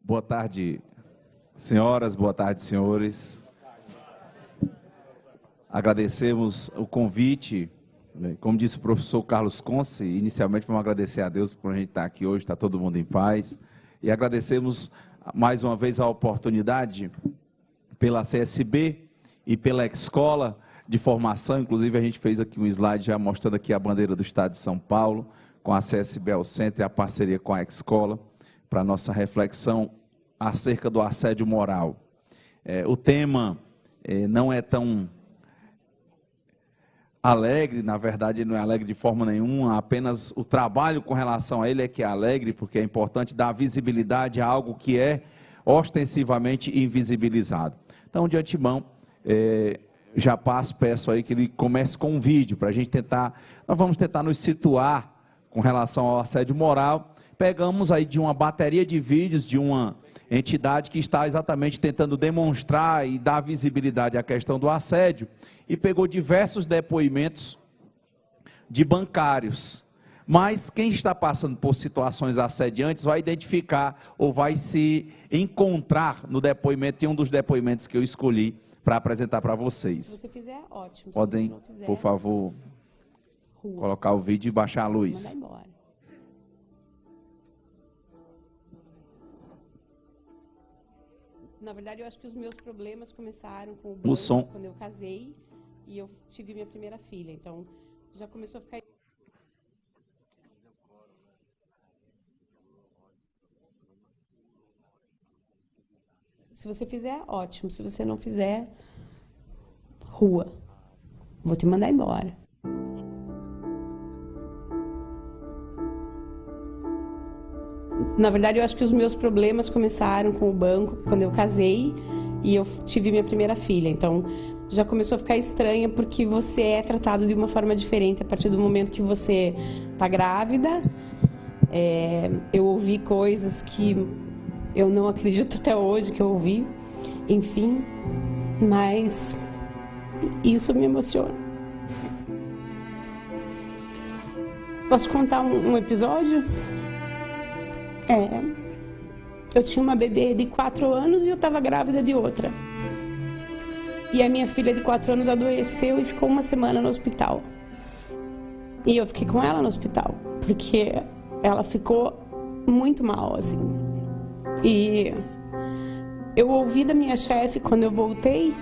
Boa tarde, senhoras, boa tarde, senhores. Agradecemos o convite, como disse o professor Carlos Conce, inicialmente vamos agradecer a Deus por a gente estar aqui hoje, está todo mundo em paz, e agradecemos mais uma vez a oportunidade pela CSB e pela Escola de Formação. Inclusive a gente fez aqui um slide já mostrando aqui a bandeira do Estado de São Paulo, com a CSB ao centro e a parceria com a Escola, para a nossa reflexão acerca do assédio moral. O tema não é tão alegre, na verdade não é alegre de forma nenhuma, apenas o trabalho com relação a ele é que é alegre, porque é importante dar visibilidade a algo que é ostensivamente invisibilizado. Então, de antemão, já peço aí que ele comece com um vídeo, para a gente tentar, nós vamos tentar nos situar com relação ao assédio moral. Pegamos aí de uma bateria de vídeos de uma entidade que está exatamente tentando demonstrar e dar visibilidade à questão do assédio, e pegou diversos depoimentos de bancários. Mas quem está passando por situações assediantes vai identificar ou vai se encontrar no depoimento, em um dos depoimentos que eu escolhi para apresentar para vocês. Se você fizer, ótimo. Podem, se você não fizer, por favor, colocar o vídeo e baixar a luz. Mandar embora. Na verdade, eu acho que os meus problemas começaram com o banco, quando eu casei e eu tive minha primeira filha. Então, já começou a ficar... Se você fizer, ótimo. Se você não fizer, rua. Vou te mandar embora. Na verdade, eu acho que os meus problemas começaram com o banco, quando eu casei e eu tive minha primeira filha. Então, já começou a ficar estranha, porque você é tratado de uma forma diferente a partir do momento que você está grávida. Eu ouvi coisas que eu não acredito até hoje que eu ouvi, enfim, mas isso me emociona. Posso contar um episódio? Eu tinha uma bebê de 4 anos e eu estava grávida de outra. E a minha filha de 4 anos adoeceu e ficou uma semana no hospital. E eu fiquei com ela no hospital, porque ela ficou muito mal, assim. E eu ouvi da minha chefe, quando eu voltei,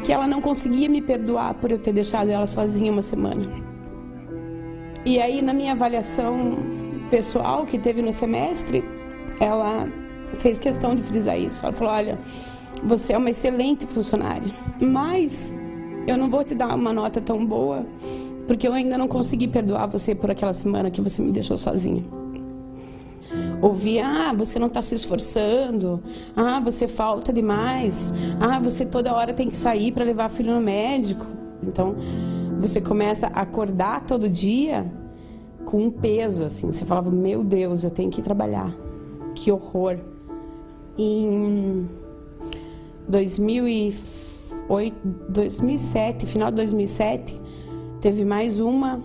que ela não conseguia me perdoar por eu ter deixado ela sozinha uma semana. E aí, na minha avaliação pessoal que teve no semestre, ela fez questão de frisar isso. Ela falou: olha, você é uma excelente funcionária, mas eu não vou te dar uma nota tão boa, porque eu ainda não consegui perdoar você por aquela semana que você me deixou sozinha. Ouvi: você não está se esforçando, você falta demais, você toda hora tem que sair para levar filho no médico. Então, você começa a acordar todo dia com um peso, assim. Você falava: meu Deus, eu tenho que ir trabalhar. Que horror. Em 2007, final de 2007, teve mais uma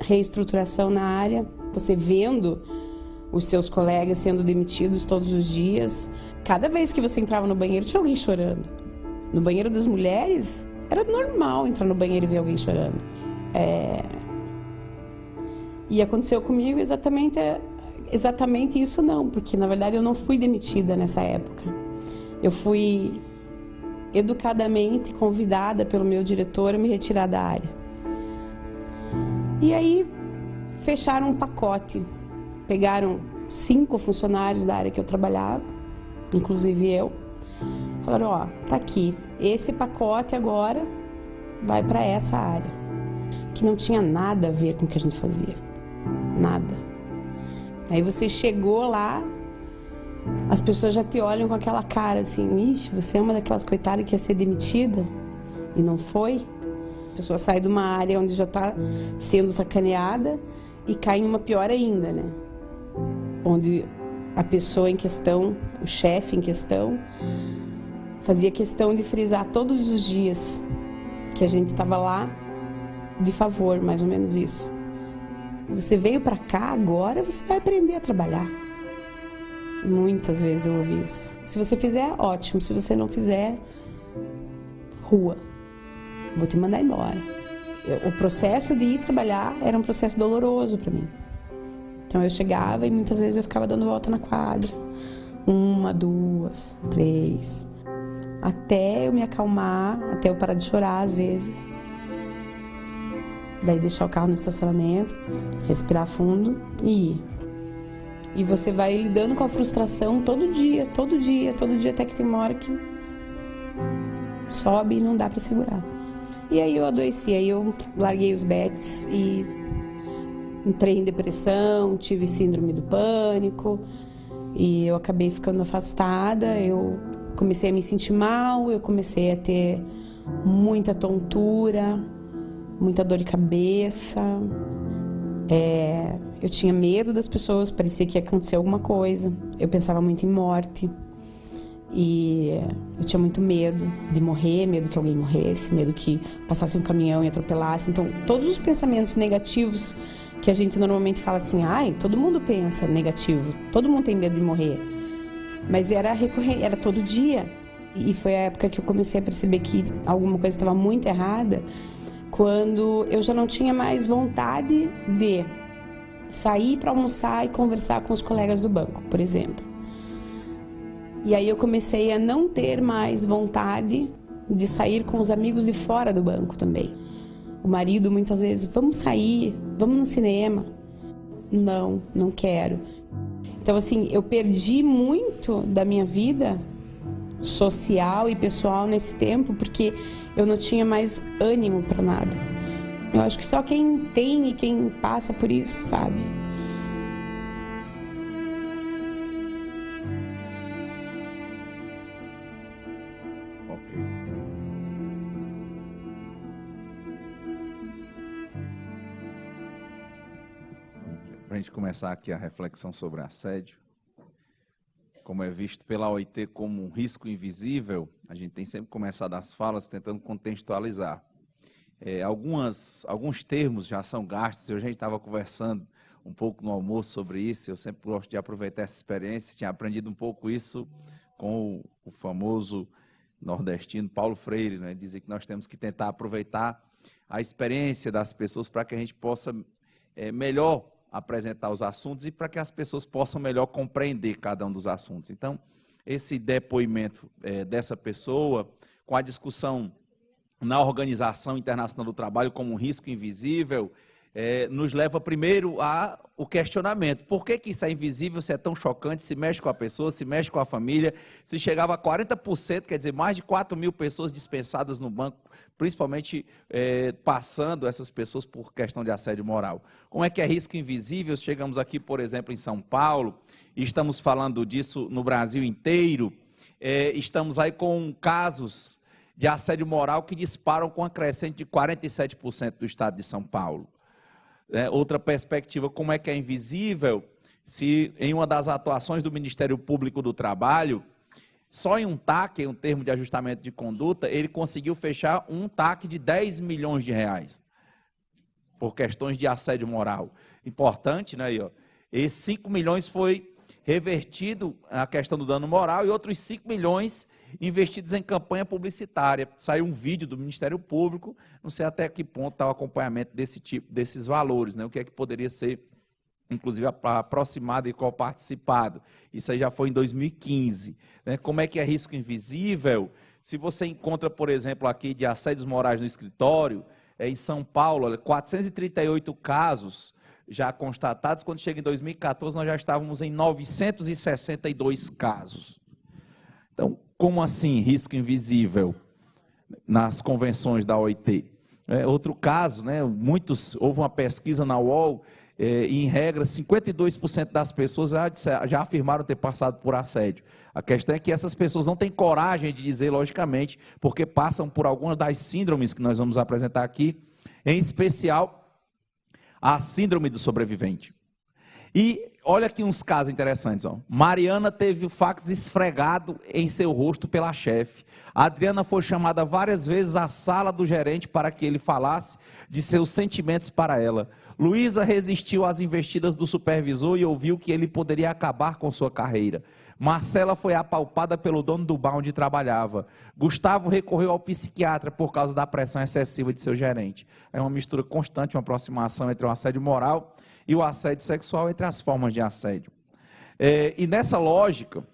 reestruturação na área. Você vendo os seus colegas sendo demitidos todos os dias. Cada vez que você entrava no banheiro, tinha alguém chorando. No banheiro das mulheres, era normal entrar no banheiro e ver alguém chorando. E aconteceu comigo exatamente isso não, porque na verdade eu não fui demitida nessa época. Eu fui educadamente convidada pelo meu diretor a me retirar da área. E aí fecharam um pacote, pegaram 5 funcionários da área que eu trabalhava, inclusive eu, falaram: tá aqui, esse pacote agora vai para essa área, que não tinha nada a ver com o que a gente fazia. Nada. Aí você chegou lá, as pessoas já te olham com aquela cara assim: ixi, você é uma daquelas coitadas que ia ser demitida e não foi. A pessoa sai de uma área onde já está sendo sacaneada e cai em uma pior ainda, né? Onde a pessoa em questão, o chefe em questão, fazia questão de frisar todos os dias que a gente estava lá de favor, mais ou menos isso. Você veio para cá agora, você vai aprender a trabalhar. Muitas vezes eu ouvi isso. Se você fizer, ótimo. Se você não fizer, rua. Vou te mandar embora. O processo de ir trabalhar era um processo doloroso para mim. Então eu chegava e muitas vezes eu ficava dando volta na quadra. 1, 2, 3. Até eu me acalmar, até eu parar de chorar às vezes. Daí deixar o carro no estacionamento, respirar fundo e ir. E você vai lidando com a frustração todo dia, até que tem uma hora que sobe e não dá para segurar. E aí eu adoeci, aí eu larguei os bets e entrei em depressão, tive síndrome do pânico e eu acabei ficando afastada, eu comecei a me sentir mal, eu comecei a ter muita tontura, muita dor de cabeça. Eu tinha medo das pessoas, parecia que ia acontecer alguma coisa. Eu pensava muito em morte. E eu tinha muito medo de morrer, medo que alguém morresse, medo que passasse um caminhão e atropelasse. Então, todos os pensamentos negativos que a gente normalmente fala assim, todo mundo pensa negativo, todo mundo tem medo de morrer. Mas era recorrente, era todo dia. E foi a época que eu comecei a perceber que alguma coisa estava muito errada, quando eu já não tinha mais vontade de sair para almoçar e conversar com os colegas do banco, por exemplo. E aí eu comecei a não ter mais vontade de sair com os amigos de fora do banco também. O marido muitas vezes, vamos sair, vamos no cinema. Não, não quero. Então assim, eu perdi muito da minha vida social e pessoal nesse tempo, porque eu não tinha mais ânimo para nada. Eu acho que só quem tem e quem passa por isso sabe. Ok. Para a gente começar aqui a reflexão sobre assédio, como é visto pela OIT como um risco invisível, a gente tem sempre começado as falas tentando contextualizar. Alguns termos já são gastos, a gente estava conversando um pouco no almoço sobre isso, eu sempre gosto de aproveitar essa experiência, tinha aprendido um pouco isso com o famoso nordestino Paulo Freire, né? Dizer que nós temos que tentar aproveitar a experiência das pessoas para que a gente possa melhor apresentar os assuntos e para que as pessoas possam melhor compreender cada um dos assuntos. Então, esse depoimento dessa pessoa, com a discussão na Organização Internacional do Trabalho como um risco invisível, nos leva primeiro ao questionamento. Por que isso é invisível, se é tão chocante, se mexe com a pessoa, se mexe com a família, se chegava a 40%, quer dizer, mais de 4.000 pessoas dispensadas no banco, principalmente passando essas pessoas por questão de assédio moral. Como é que é risco invisível? Chegamos aqui, por exemplo, em São Paulo, e estamos falando disso no Brasil inteiro, estamos aí com casos de assédio moral que disparam com a crescente de 47% do estado de São Paulo. Outra perspectiva, como é que é invisível, se em uma das atuações do Ministério Público do Trabalho, só em um TAC, em um termo de ajustamento de conduta, ele conseguiu fechar um TAC de 10 milhões de reais, por questões de assédio moral. Importante, né? Aí, ó, esses 5 milhões foi revertido a questão do dano moral e outros 5 milhões investidos em campanha publicitária. Saiu um vídeo do Ministério Público, não sei até que ponto está o acompanhamento desses valores, né? O que é que poderia ser, inclusive, aproximado e coparticipado. Isso aí já foi em 2015. Né? Como é que é risco invisível? Se você encontra, por exemplo, aqui de assédios morais no escritório, em São Paulo, olha, 438 casos já constatados, quando chega em 2014 nós já estávamos em 962 casos. Então, como assim risco invisível nas convenções da OIT? Outro caso, né, houve uma pesquisa na UOL, e em regra 52% das pessoas já afirmaram ter passado por assédio. A questão é que essas pessoas não têm coragem de dizer, logicamente, porque passam por algumas das síndromes que nós vamos apresentar aqui, em especial a síndrome do sobrevivente. E olha aqui uns casos interessantes. Ó. Mariana teve o fax esfregado em seu rosto pela chefe. Adriana foi chamada várias vezes à sala do gerente para que ele falasse de seus sentimentos para ela. Luísa resistiu às investidas do supervisor e ouviu que ele poderia acabar com sua carreira. Marcela foi apalpada pelo dono do bar onde trabalhava. Gustavo recorreu ao psiquiatra por causa da pressão excessiva de seu gerente. É uma mistura constante, uma aproximação entre o assédio moral e o assédio sexual, entre as formas de assédio. E nessa lógica,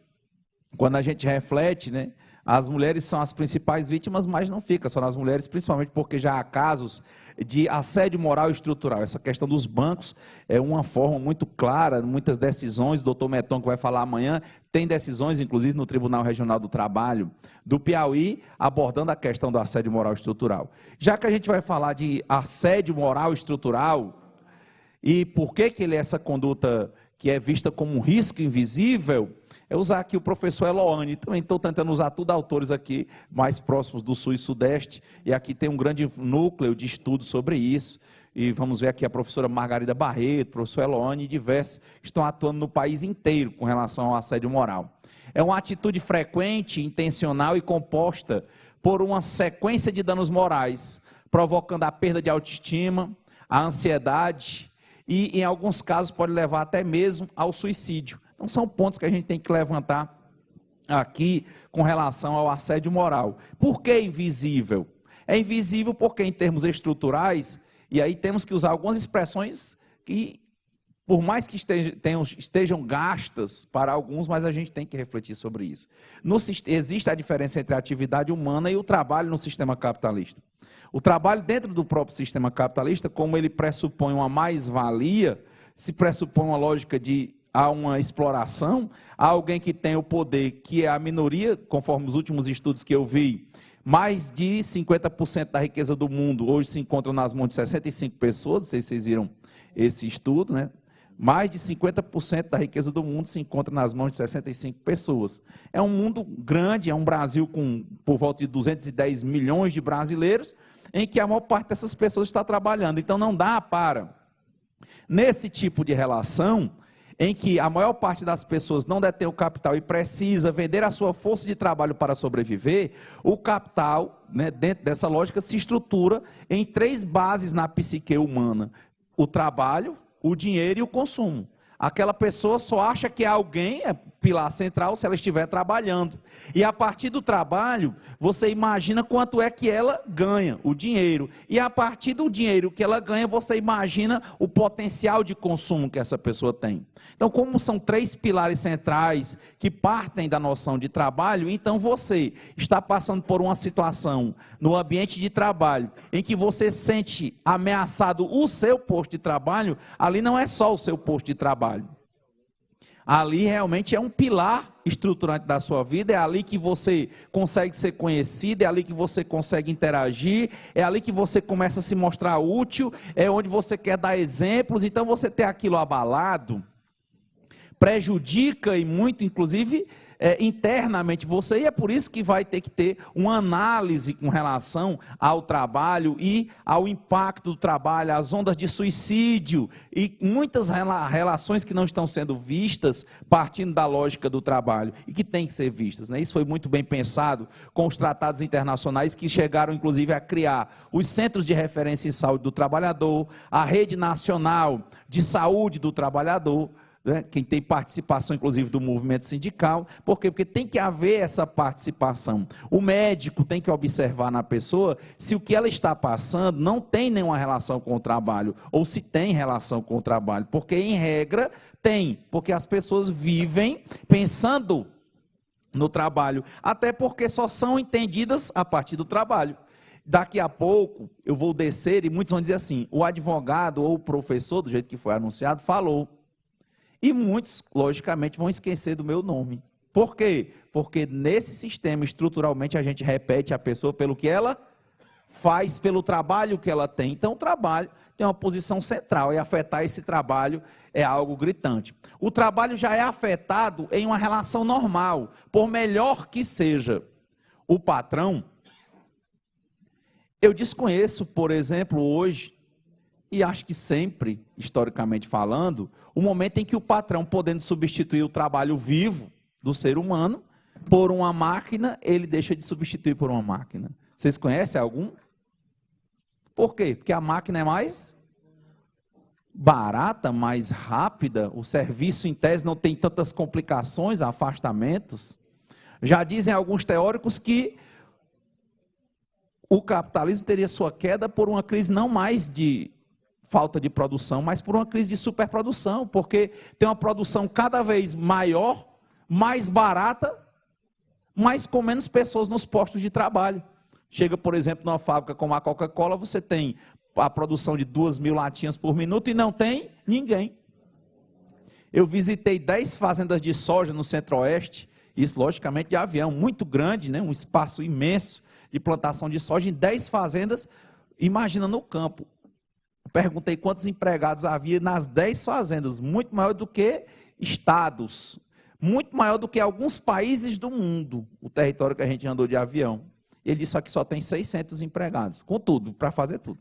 quando a gente reflete, né, as mulheres são as principais vítimas, mas não fica só nas mulheres, principalmente porque já há casos de assédio moral e estrutural. Essa questão dos bancos é uma forma muito clara, muitas decisões, o doutor Meton, que vai falar amanhã, tem decisões, inclusive no Tribunal Regional do Trabalho do Piauí, abordando a questão do assédio moral e estrutural. Já que a gente vai falar de assédio moral e estrutural, e por que ele é essa conduta que é vista como um risco invisível, é usar aqui o professor Eloane. Também estou tentando usar tudo autores aqui mais próximos do Sul e Sudeste, e aqui tem um grande núcleo de estudo sobre isso, e vamos ver aqui a professora Margarida Barreto, o professor Eloane, e diversos estão atuando no país inteiro com relação ao assédio moral. É uma atitude frequente, intencional e composta por uma sequência de danos morais, provocando a perda de autoestima, a ansiedade, e em alguns casos pode levar até mesmo ao suicídio. Então são pontos que a gente tem que levantar aqui com relação ao assédio moral. Por que invisível? É invisível porque em termos estruturais, e aí temos que usar algumas expressões que, por mais que estejam gastas para alguns, mas a gente tem que refletir sobre isso. Existe a diferença entre a atividade humana e o trabalho no sistema capitalista. O trabalho dentro do próprio sistema capitalista, como ele pressupõe uma mais-valia, se pressupõe uma lógica de há uma exploração, há alguém que tem o poder, que é a minoria, conforme os últimos estudos que eu vi, mais de 50% da riqueza do mundo hoje se encontra nas mãos de 65 pessoas, não sei se vocês viram esse estudo, né? Mais de 50% da riqueza do mundo se encontra nas mãos de 65 pessoas. É um mundo grande, é um Brasil com por volta de 210 milhões de brasileiros, em que a maior parte dessas pessoas está trabalhando. Então não dá para, nesse tipo de relação, em que a maior parte das pessoas não detém o capital e precisa vender a sua força de trabalho para sobreviver, o capital, né, dentro dessa lógica, se estrutura em 3 bases na psique humana: o trabalho, o dinheiro e o consumo. Aquela pessoa só acha que alguém é pilar central se ela estiver trabalhando. E a partir do trabalho, você imagina quanto é que ela ganha, o dinheiro. E a partir do dinheiro que ela ganha, você imagina o potencial de consumo que essa pessoa tem. Então, como são 3 pilares centrais que partem da noção de trabalho, então você está passando por uma situação no ambiente de trabalho em que você sente ameaçado o seu posto de trabalho, ali não é só o seu posto de trabalho. Ali realmente é um pilar estruturante da sua vida, é ali que você consegue ser conhecido, é ali que você consegue interagir, é ali que você começa a se mostrar útil, é onde você quer dar exemplos. Então você ter aquilo abalado prejudica e muito, inclusive, internamente você, e é por isso que vai ter que ter uma análise com relação ao trabalho e ao impacto do trabalho, as ondas de suicídio e muitas relações que não estão sendo vistas partindo da lógica do trabalho e que têm que ser vistas, né? Isso foi muito bem pensado com os tratados internacionais que chegaram inclusive a criar os centros de referência em saúde do trabalhador, a rede nacional de saúde do trabalhador, né? Quem tem participação, inclusive, do movimento sindical. Por quê? Porque tem que haver essa participação. O médico tem que observar na pessoa se o que ela está passando não tem nenhuma relação com o trabalho, ou se tem relação com o trabalho. Porque, em regra, tem. Porque as pessoas vivem pensando no trabalho, até porque só são entendidas a partir do trabalho. Daqui a pouco eu vou descer e muitos vão dizer assim: o advogado ou o professor, do jeito que foi anunciado, falou. E muitos, logicamente, vão esquecer do meu nome. Por quê? Porque nesse sistema, estruturalmente, a gente repete a pessoa pelo que ela faz, pelo trabalho que ela tem. Então, o trabalho tem uma posição central, e afetar esse trabalho é algo gritante. O trabalho já é afetado em uma relação normal, por melhor que seja o patrão. Eu desconheço, por exemplo, hoje, e acho que sempre, historicamente falando, o momento em que o patrão, podendo substituir o trabalho vivo do ser humano por uma máquina, ele deixa de substituir por uma máquina. Vocês conhecem algum? Por quê? Porque a máquina é mais barata, mais rápida, o serviço em tese não tem tantas complicações, afastamentos. Já dizem alguns teóricos que o capitalismo teria sua queda por uma crise não mais de falta de produção, mas por uma crise de superprodução, porque tem uma produção cada vez maior, mais barata, mas com menos pessoas nos postos de trabalho. Chega, por exemplo, numa fábrica como a Coca-Cola, você tem a produção de 2.000 latinhas por minuto e não tem ninguém. Eu visitei 10 fazendas de soja no Centro-Oeste, isso logicamente de avião, muito grande, né? Um espaço imenso de plantação de soja em 10 fazendas, imagina no campo. Perguntei quantos empregados havia nas 10 fazendas, muito maior do que estados, muito maior do que alguns países do mundo, o território que a gente andou de avião. Ele disse que só tem 600 empregados, com tudo, para fazer tudo.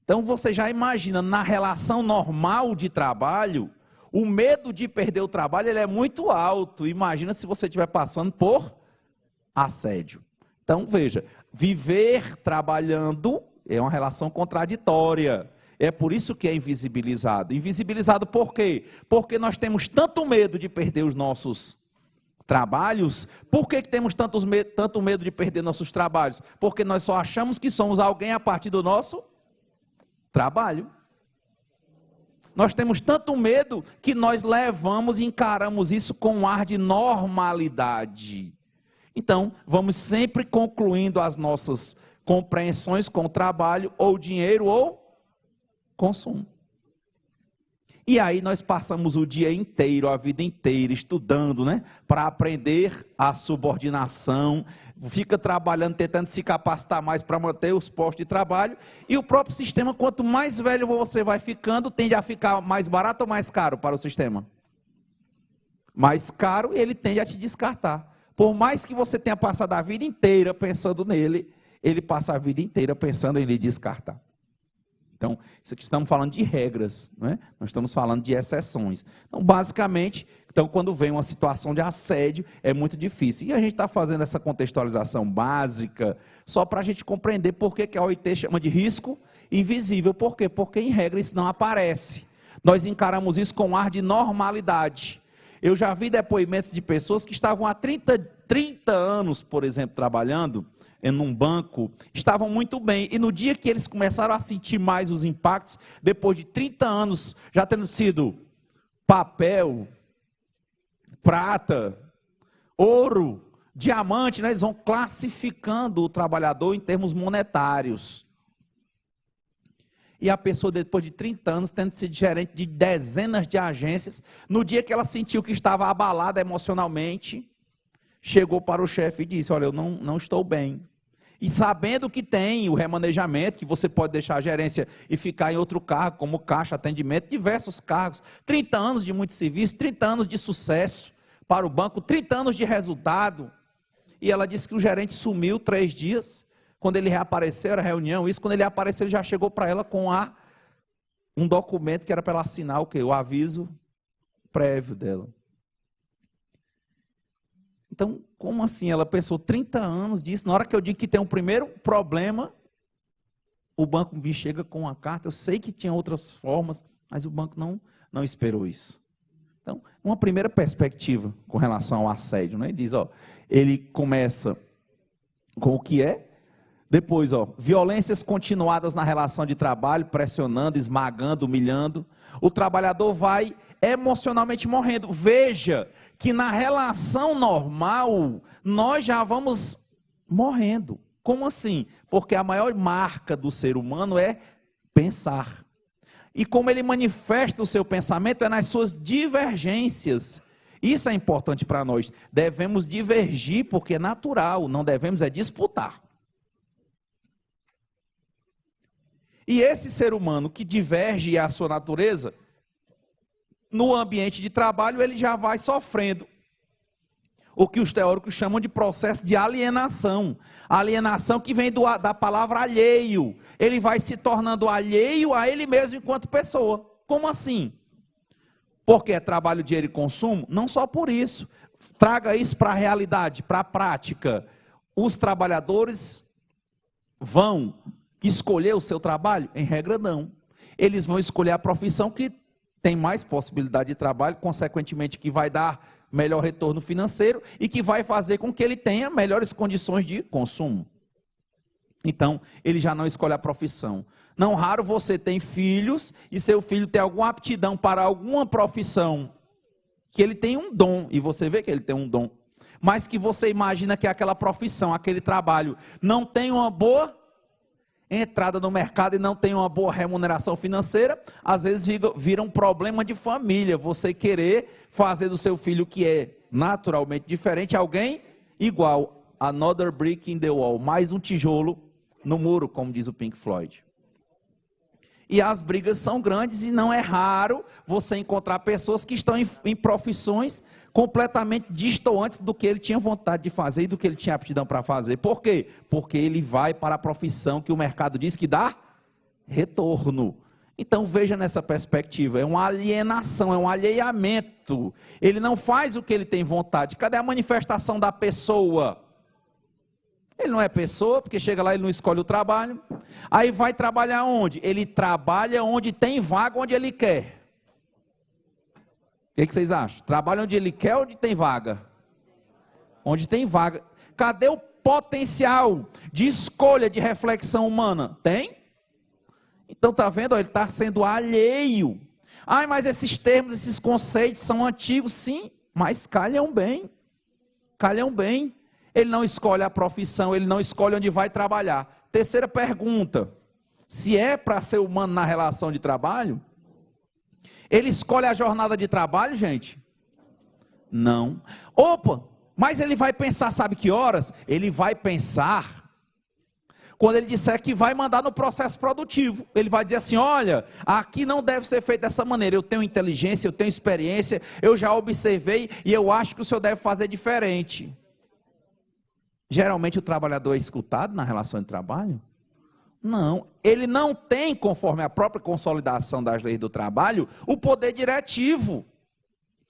Então você já imagina, na relação normal de trabalho, o medo de perder o trabalho ele é muito alto. Imagina se você estiver passando por assédio. Então veja, viver trabalhando é uma relação contraditória. É por isso que é invisibilizado. Invisibilizado por quê? Porque nós temos tanto medo de perder os nossos trabalhos. Por que temos tanto medo de perder nossos trabalhos? Porque nós só achamos que somos alguém a partir do nosso trabalho. Nós temos tanto medo que nós levamos e encaramos isso com um ar de normalidade. Então, vamos sempre concluindo as nossas compreensões com trabalho, ou dinheiro, ou consumo. E aí nós passamos o dia inteiro, a vida inteira, estudando, né? Para aprender a subordinação, fica trabalhando, tentando se capacitar mais para manter os postos de trabalho, e o próprio sistema, quanto mais velho você vai ficando, tende a ficar mais barato ou mais caro para o sistema? Mais caro, e ele tende a te descartar. Por mais que você tenha passado a vida inteira pensando nele, ele passa a vida inteira pensando em lhe descartar. Então, isso aqui estamos falando de regras, né? Nós estamos falando de exceções. Então, basicamente, quando vem uma situação de assédio, é muito difícil. E a gente está fazendo essa contextualização básica, só para a gente compreender por que a OIT chama de risco invisível. Por quê? Porque, em regra, isso não aparece. Nós encaramos isso com um ar de normalidade. Eu já vi depoimentos de pessoas que estavam há 30 anos, por exemplo, trabalhando em um banco, estavam muito bem, e no dia que eles começaram a sentir mais os impactos, depois de 30 anos, já tendo sido papel, prata, ouro, diamante, né? Eles vão classificando o trabalhador em termos monetários. E a pessoa, depois de 30 anos, tendo sido gerente de dezenas de agências, no dia que ela sentiu que estava abalada emocionalmente, chegou para o chefe e disse: olha, eu não estou bem. E sabendo que tem o remanejamento, que você pode deixar a gerência e ficar em outro cargo, como caixa, atendimento, diversos cargos, 30 anos de muito serviço, 30 anos de sucesso para o banco, 30 anos de resultado. E ela disse que o gerente sumiu 3 dias, quando ele reapareceu, era reunião, isso, quando ele apareceu, ele já chegou para ela com um documento que era para ela assinar o quê? O aviso prévio dela. Então, como assim? Ela pensou 30 anos disso. Na hora que eu digo que tem um primeiro problema, o banco me chega com uma carta. Eu sei que tinha outras formas, mas o banco não esperou isso. Então, uma primeira perspectiva com relação ao assédio, né? Ele diz, ele começa com o que é, depois, violências continuadas na relação de trabalho, pressionando, esmagando, humilhando. O trabalhador vai emocionalmente morrendo. Veja que na relação normal, nós já vamos morrendo. Como assim? Porque a maior marca do ser humano é pensar. E como ele manifesta o seu pensamento é nas suas divergências. Isso é importante para nós. Devemos divergir porque é natural, não devemos disputar. E esse ser humano que diverge a sua natureza, no ambiente de trabalho ele já vai sofrendo. o que os teóricos chamam de processo de alienação. Alienação que vem da palavra alheio. Ele vai se tornando alheio a ele mesmo enquanto pessoa. Como assim? Porque é trabalho, dinheiro e consumo? Não só por isso. Traga isso para a realidade, para a prática. Os trabalhadores vão escolher o seu trabalho? Em regra, não. Eles vão escolher a profissão que tem mais possibilidade de trabalho, consequentemente que vai dar melhor retorno financeiro e que vai fazer com que ele tenha melhores condições de consumo. Então, ele já não escolhe a profissão. Não raro você tem filhos e seu filho tem alguma aptidão para alguma profissão, que ele tem um dom, e você vê que ele tem um dom, mas que você imagina que aquela profissão, aquele trabalho, não tem uma boa entrada no mercado e não tem uma boa remuneração financeira, às vezes vira um problema de família, você querer fazer do seu filho, que é naturalmente diferente, alguém igual, another brick in the wall, mais um tijolo no muro, como diz o Pink Floyd. E as brigas são grandes e não é raro você encontrar pessoas que estão em profissões completamente distantes do que ele tinha vontade de fazer e do que ele tinha aptidão para fazer. Por quê? Porque ele vai para a profissão que o mercado diz que dá retorno. Então veja nessa perspectiva, é uma alienação, é um alheamento. Ele não faz o que ele tem vontade. Cadê a manifestação da pessoa? Ele não é pessoa, porque chega lá e ele não escolhe o trabalho. Aí vai trabalhar onde? Ele trabalha onde tem vaga, onde ele quer. O que vocês acham? Trabalha onde ele quer ou onde tem vaga? Onde tem vaga. Cadê o potencial de escolha, de reflexão humana? Tem? Então está vendo? Ele está sendo alheio. Ai, mas esses termos, esses conceitos são antigos. Sim, mas calham bem. Calham bem. Ele não escolhe a profissão, ele não escolhe onde vai trabalhar. Terceira pergunta, se é para ser humano na relação de trabalho, ele escolhe a jornada de trabalho, gente? Não. Opa, mas ele vai pensar, sabe que horas? Ele vai pensar quando ele disser que vai mandar no processo produtivo. Ele vai dizer assim, olha, aqui não deve ser feito dessa maneira, eu tenho inteligência, eu tenho experiência, eu já observei e eu acho que o senhor deve fazer diferente. Geralmente o trabalhador é escutado na relação de trabalho? Não, ele não tem, conforme a própria consolidação das leis do trabalho, o poder diretivo.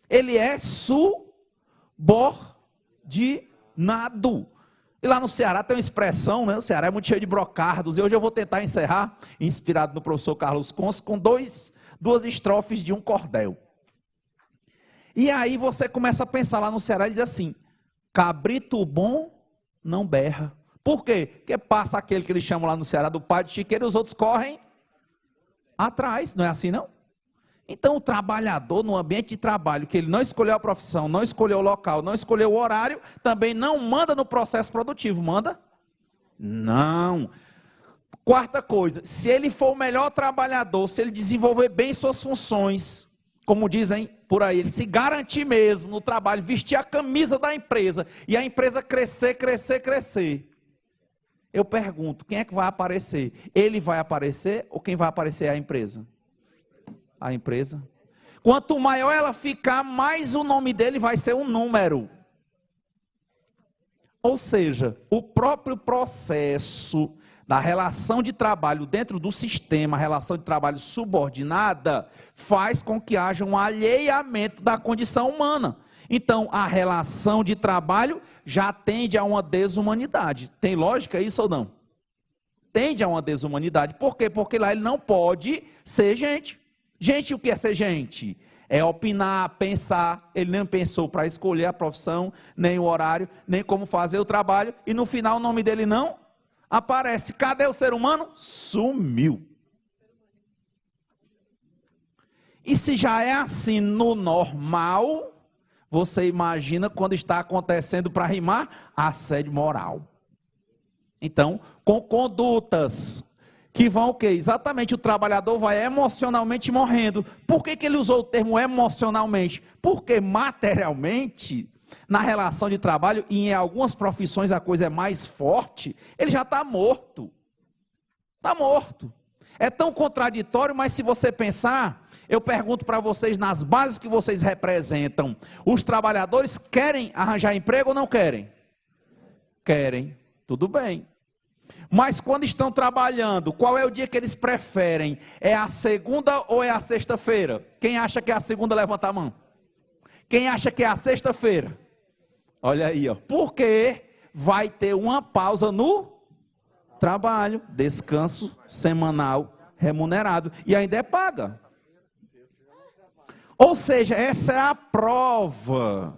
Ele é subordinado. E lá no Ceará tem uma expressão, né? O Ceará é muito cheio de brocardos, e hoje eu vou tentar encerrar, inspirado no professor Carlos Conce, com duas estrofes de um cordel. E aí você começa a pensar lá no Ceará, ele diz assim, cabrito bom não berra. Por quê? Porque passa aquele que eles chamam lá no Ceará do pai de chiqueiro e os outros correm atrás, não é assim não? Então o trabalhador no ambiente de trabalho, que ele não escolheu a profissão, não escolheu o local, não escolheu o horário, também não manda no processo produtivo, manda? Não. Quarta coisa, se ele for o melhor trabalhador, se ele desenvolver bem suas funções, como dizem por aí, ele se garantir mesmo no trabalho, vestir a camisa da empresa, e a empresa crescer, crescer, crescer. Eu pergunto, quem é que vai aparecer? Ele vai aparecer ou quem vai aparecer é a empresa? A empresa. Quanto maior ela ficar, mais o nome dele vai ser um número. Ou seja, o próprio processo da relação de trabalho dentro do sistema, a relação de trabalho subordinada, faz com que haja um alheamento da condição humana. Então, a relação de trabalho já tende a uma desumanidade. Tem lógica isso ou não? Tende a uma desumanidade. Por quê? Porque lá ele não pode ser gente. Gente, o que é ser gente? É opinar, pensar. Ele nem pensou para escolher a profissão, nem o horário, nem como fazer o trabalho. E no final o nome dele não aparece. Cadê o ser humano? Sumiu. E se já é assim no normal, você imagina quando está acontecendo, para rimar, assédio moral. Então, com condutas que vão o quê? Exatamente, o trabalhador vai emocionalmente morrendo. Por que ele usou o termo emocionalmente? Porque materialmente, na relação de trabalho, e em algumas profissões a coisa é mais forte, ele já está morto. Está morto. É tão contraditório, mas se você pensar, Eu pergunto para vocês, nas bases que vocês representam, os trabalhadores querem arranjar emprego ou não querem? Querem, tudo bem. Mas quando estão trabalhando, qual é o dia que eles preferem? É a segunda ou é a sexta-feira? Quem acha que é a segunda, levanta a mão. Quem acha que é a sexta-feira? Olha aí, ó. Porque vai ter uma pausa no trabalho, descanso semanal remunerado, e ainda é paga. Ou seja, essa é a prova,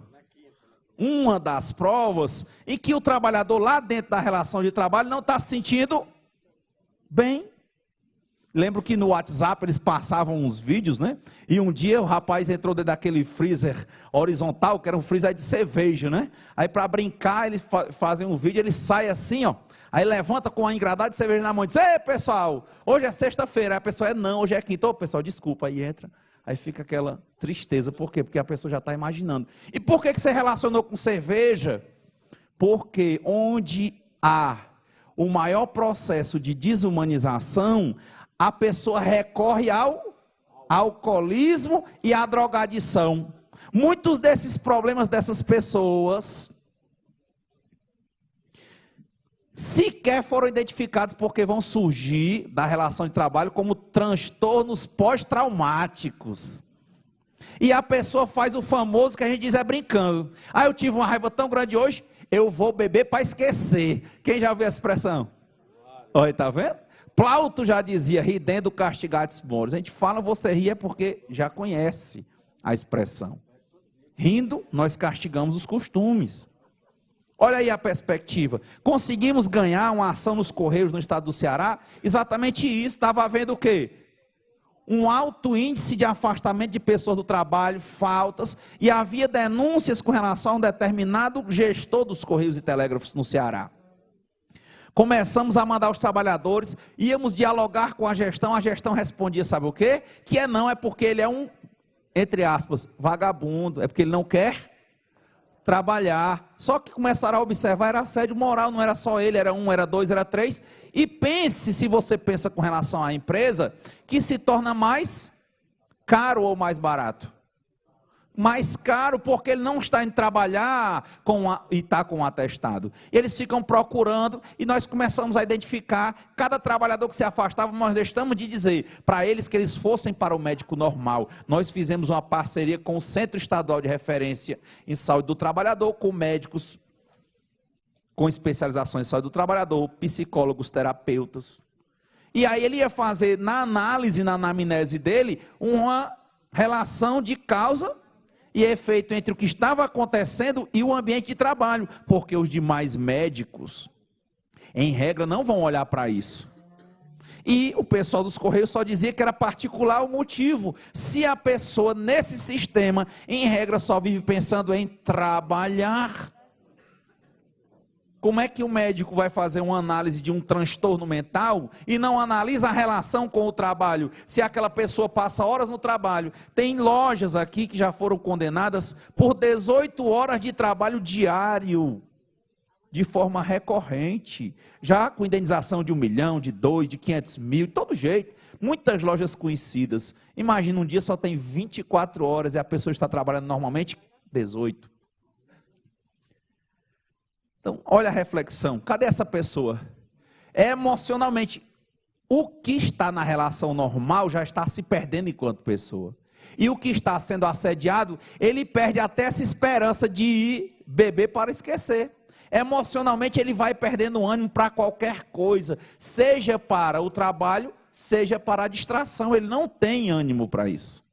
uma das provas em que o trabalhador lá dentro da relação de trabalho não está se sentindo bem. Lembro que no WhatsApp eles passavam uns vídeos, né? E um dia o rapaz entrou dentro daquele freezer horizontal, que era um freezer de cerveja, né? Aí para brincar, eles fazem um vídeo, ele sai assim, ó. Aí levanta com a engradada de cerveja na mão e diz: ei, pessoal, hoje é sexta-feira. Aí a pessoa: não, hoje é quinta. Ô, pessoal, desculpa. Aí entra. Aí fica aquela tristeza. Por quê? Porque a pessoa já está imaginando. E por que você relacionou com cerveja? Porque onde há o maior processo de desumanização, a pessoa recorre ao alcoolismo e à drogadição. Muitos desses problemas dessas pessoas sequer foram identificados, porque vão surgir da relação de trabalho como transtornos pós-traumáticos. E a pessoa faz o famoso que a gente diz brincando: ah, eu tive uma raiva tão grande hoje, eu vou beber para esquecer. Quem já viu essa expressão? Olha, tá vendo? Plauto já dizia: ridendo castigatis mores. A gente fala, você ri é porque já conhece a expressão. Rindo, nós castigamos os costumes. Olha aí a perspectiva. Conseguimos ganhar uma ação nos Correios no estado do Ceará? Exatamente isso. Estava havendo o quê? Um alto índice de afastamento de pessoas do trabalho, faltas, e havia denúncias com relação a um determinado gestor dos Correios e Telégrafos no Ceará. Começamos a mandar os trabalhadores, íamos dialogar com a gestão respondia, sabe o quê? Que não, é porque ele é um, entre aspas, vagabundo, é porque ele não quer trabalhar. Só que começaram a observar, era assédio moral, não era só ele, era um, era dois, era três. E pense, se você pensa com relação à empresa, que se torna mais caro ou mais barato? Mais caro, porque ele não está indo trabalhar e está com um atestado. Eles ficam procurando e nós começamos a identificar cada trabalhador que se afastava. Nós deixamos de dizer para eles que eles fossem para o médico normal. Nós fizemos uma parceria com o Centro Estadual de Referência em Saúde do Trabalhador, com médicos com especializações em saúde do trabalhador, psicólogos, terapeutas. E aí ele ia fazer na análise, na anamnese dele, uma relação de causa e efeito entre o que estava acontecendo e o ambiente de trabalho, porque os demais médicos, em regra, não vão olhar para isso. E o pessoal dos Correios só dizia que era particular o motivo. Se a pessoa nesse sistema, em regra, só vive pensando em trabalhar, como é que o médico vai fazer uma análise de um transtorno mental e não analisa a relação com o trabalho? Se aquela pessoa passa horas no trabalho, tem lojas aqui que já foram condenadas por 18 horas de trabalho diário, de forma recorrente, já com indenização de 1 milhão, de 2, de 500 mil, de todo jeito. Muitas lojas conhecidas. Imagina, um dia só tem 24 horas e a pessoa está trabalhando normalmente 18. Então, olha a reflexão. Cadê essa pessoa? Emocionalmente, o que está na relação normal já está se perdendo enquanto pessoa. E o que está sendo assediado, ele perde até essa esperança de ir beber para esquecer. Emocionalmente, ele vai perdendo ânimo para qualquer coisa, seja para o trabalho, seja para a distração. Ele não tem ânimo para isso.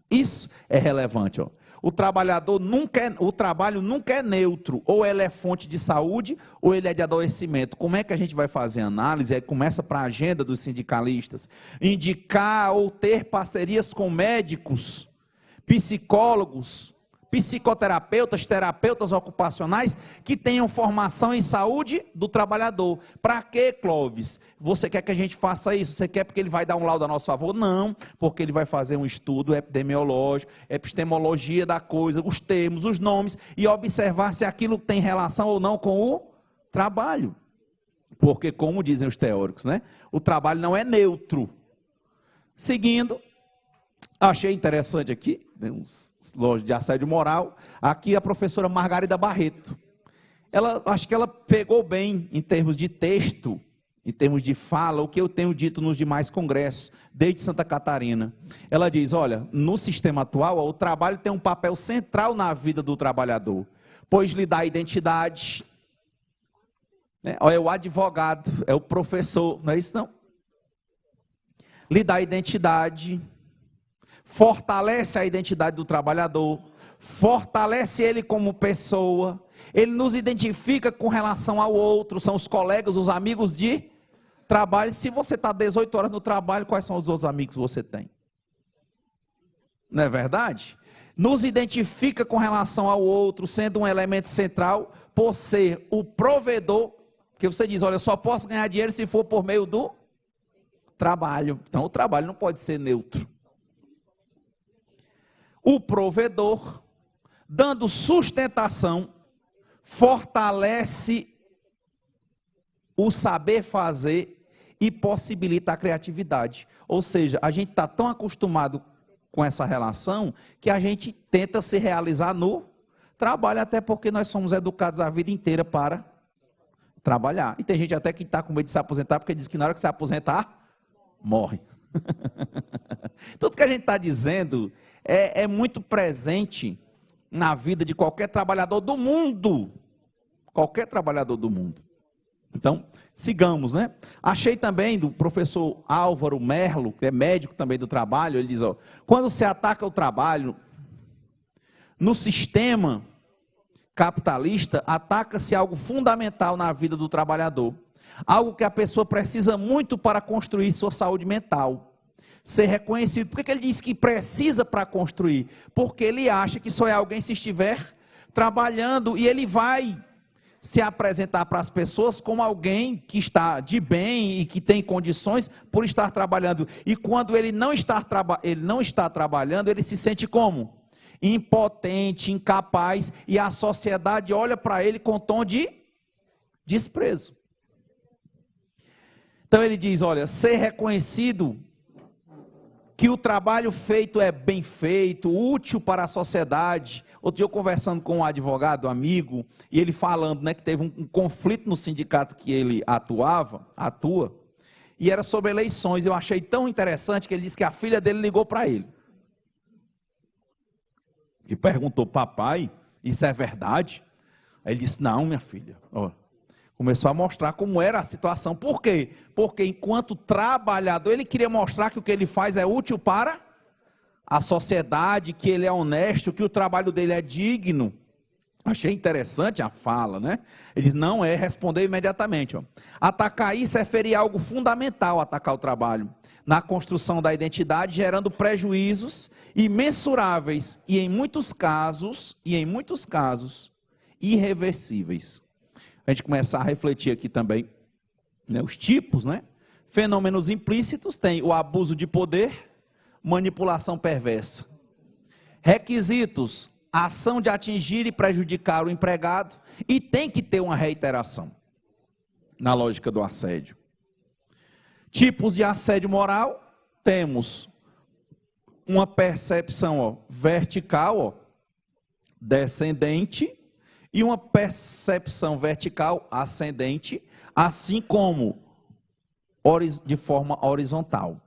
Isso é relevante, ó. O trabalho nunca é neutro, ou ele é fonte de saúde, ou ele é de adoecimento. Como é que a gente vai fazer análise? Aí começa para a agenda dos sindicalistas, indicar ou ter parcerias com médicos, psicólogos, psicoterapeutas, terapeutas ocupacionais que tenham formação em saúde do trabalhador. Para quê, Clóvis? Você quer que a gente faça isso? Você quer porque ele vai dar um laudo a nosso favor? Não, porque ele vai fazer um estudo epidemiológico, epistemologia da coisa, os termos, os nomes, e observar se aquilo tem relação ou não com o trabalho. Porque, como dizem os teóricos, né? O trabalho não é neutro. Seguindo, Achei interessante aqui, né, uns lojas de assédio moral, aqui a professora Margarida Barreto. Acho que ela pegou bem em termos de texto, em termos de fala, o que eu tenho dito nos demais congressos, desde Santa Catarina. Ela diz, olha, no sistema atual, o trabalho tem um papel central na vida do trabalhador, pois lhe dá identidade, né? É o advogado, é o professor, não é isso não? Lhe dá identidade, fortalece a identidade do trabalhador, fortalece ele como pessoa, ele nos identifica com relação ao outro, são os colegas, os amigos de trabalho. Se você está 18 horas no trabalho, quais são os outros amigos que você tem? Não é verdade? Nos identifica com relação ao outro, sendo um elemento central, por ser o provedor, porque você diz, olha, eu só posso ganhar dinheiro se for por meio do trabalho. Então o trabalho não pode ser neutro. O provedor, dando sustentação, fortalece o saber fazer e possibilita a criatividade. Ou seja, a gente está tão acostumado com essa relação que a gente tenta se realizar no trabalho, até porque nós somos educados a vida inteira para trabalhar. E tem gente até que está com medo de se aposentar, porque diz que na hora que se aposentar, morre. Tudo que a gente está dizendo é muito presente na vida de qualquer trabalhador do mundo. Qualquer trabalhador do mundo. Então, sigamos, né? Achei também do professor Álvaro Merlo, que é médico também do trabalho, ele diz, ó, quando se ataca o trabalho, no sistema capitalista, ataca-se algo fundamental na vida do trabalhador. Algo que a pessoa precisa muito para construir sua saúde mental. Ser reconhecido. Por que ele diz que precisa para construir? Porque ele acha que só é alguém se estiver trabalhando e ele vai se apresentar para as pessoas como alguém que está de bem e que tem condições por estar trabalhando. E quando ele não está trabalhando, ele se sente como? Impotente, incapaz, e a sociedade olha para ele com tom de desprezo. Então ele diz, olha, ser reconhecido que o trabalho feito é bem feito, útil para a sociedade. Outro dia eu conversando com um advogado, amigo, e ele falando, né, que teve um conflito no sindicato que ele atua, e era sobre eleições. Eu achei tão interessante que ele disse que a filha dele ligou para ele. E perguntou, papai, isso é verdade? Aí ele disse, não, minha filha, ó. Começou a mostrar como era a situação. Por quê? Porque enquanto trabalhador, ele queria mostrar que o que ele faz é útil para a sociedade, que ele é honesto, que o trabalho dele é digno. Achei interessante a fala, né? Ele diz, não é, respondeu imediatamente. Ó. Atacar isso é ferir algo fundamental, atacar o trabalho, na construção da identidade, gerando prejuízos imensuráveis e em muitos casos, irreversíveis. A gente começar a refletir aqui também, né, os tipos, né? Fenômenos implícitos, tem o abuso de poder, manipulação perversa. Requisitos, ação de atingir e prejudicar o empregado, e tem que ter uma reiteração, na lógica do assédio. Tipos de assédio moral, temos uma percepção vertical, descendente, e uma percepção vertical ascendente, assim como de forma horizontal.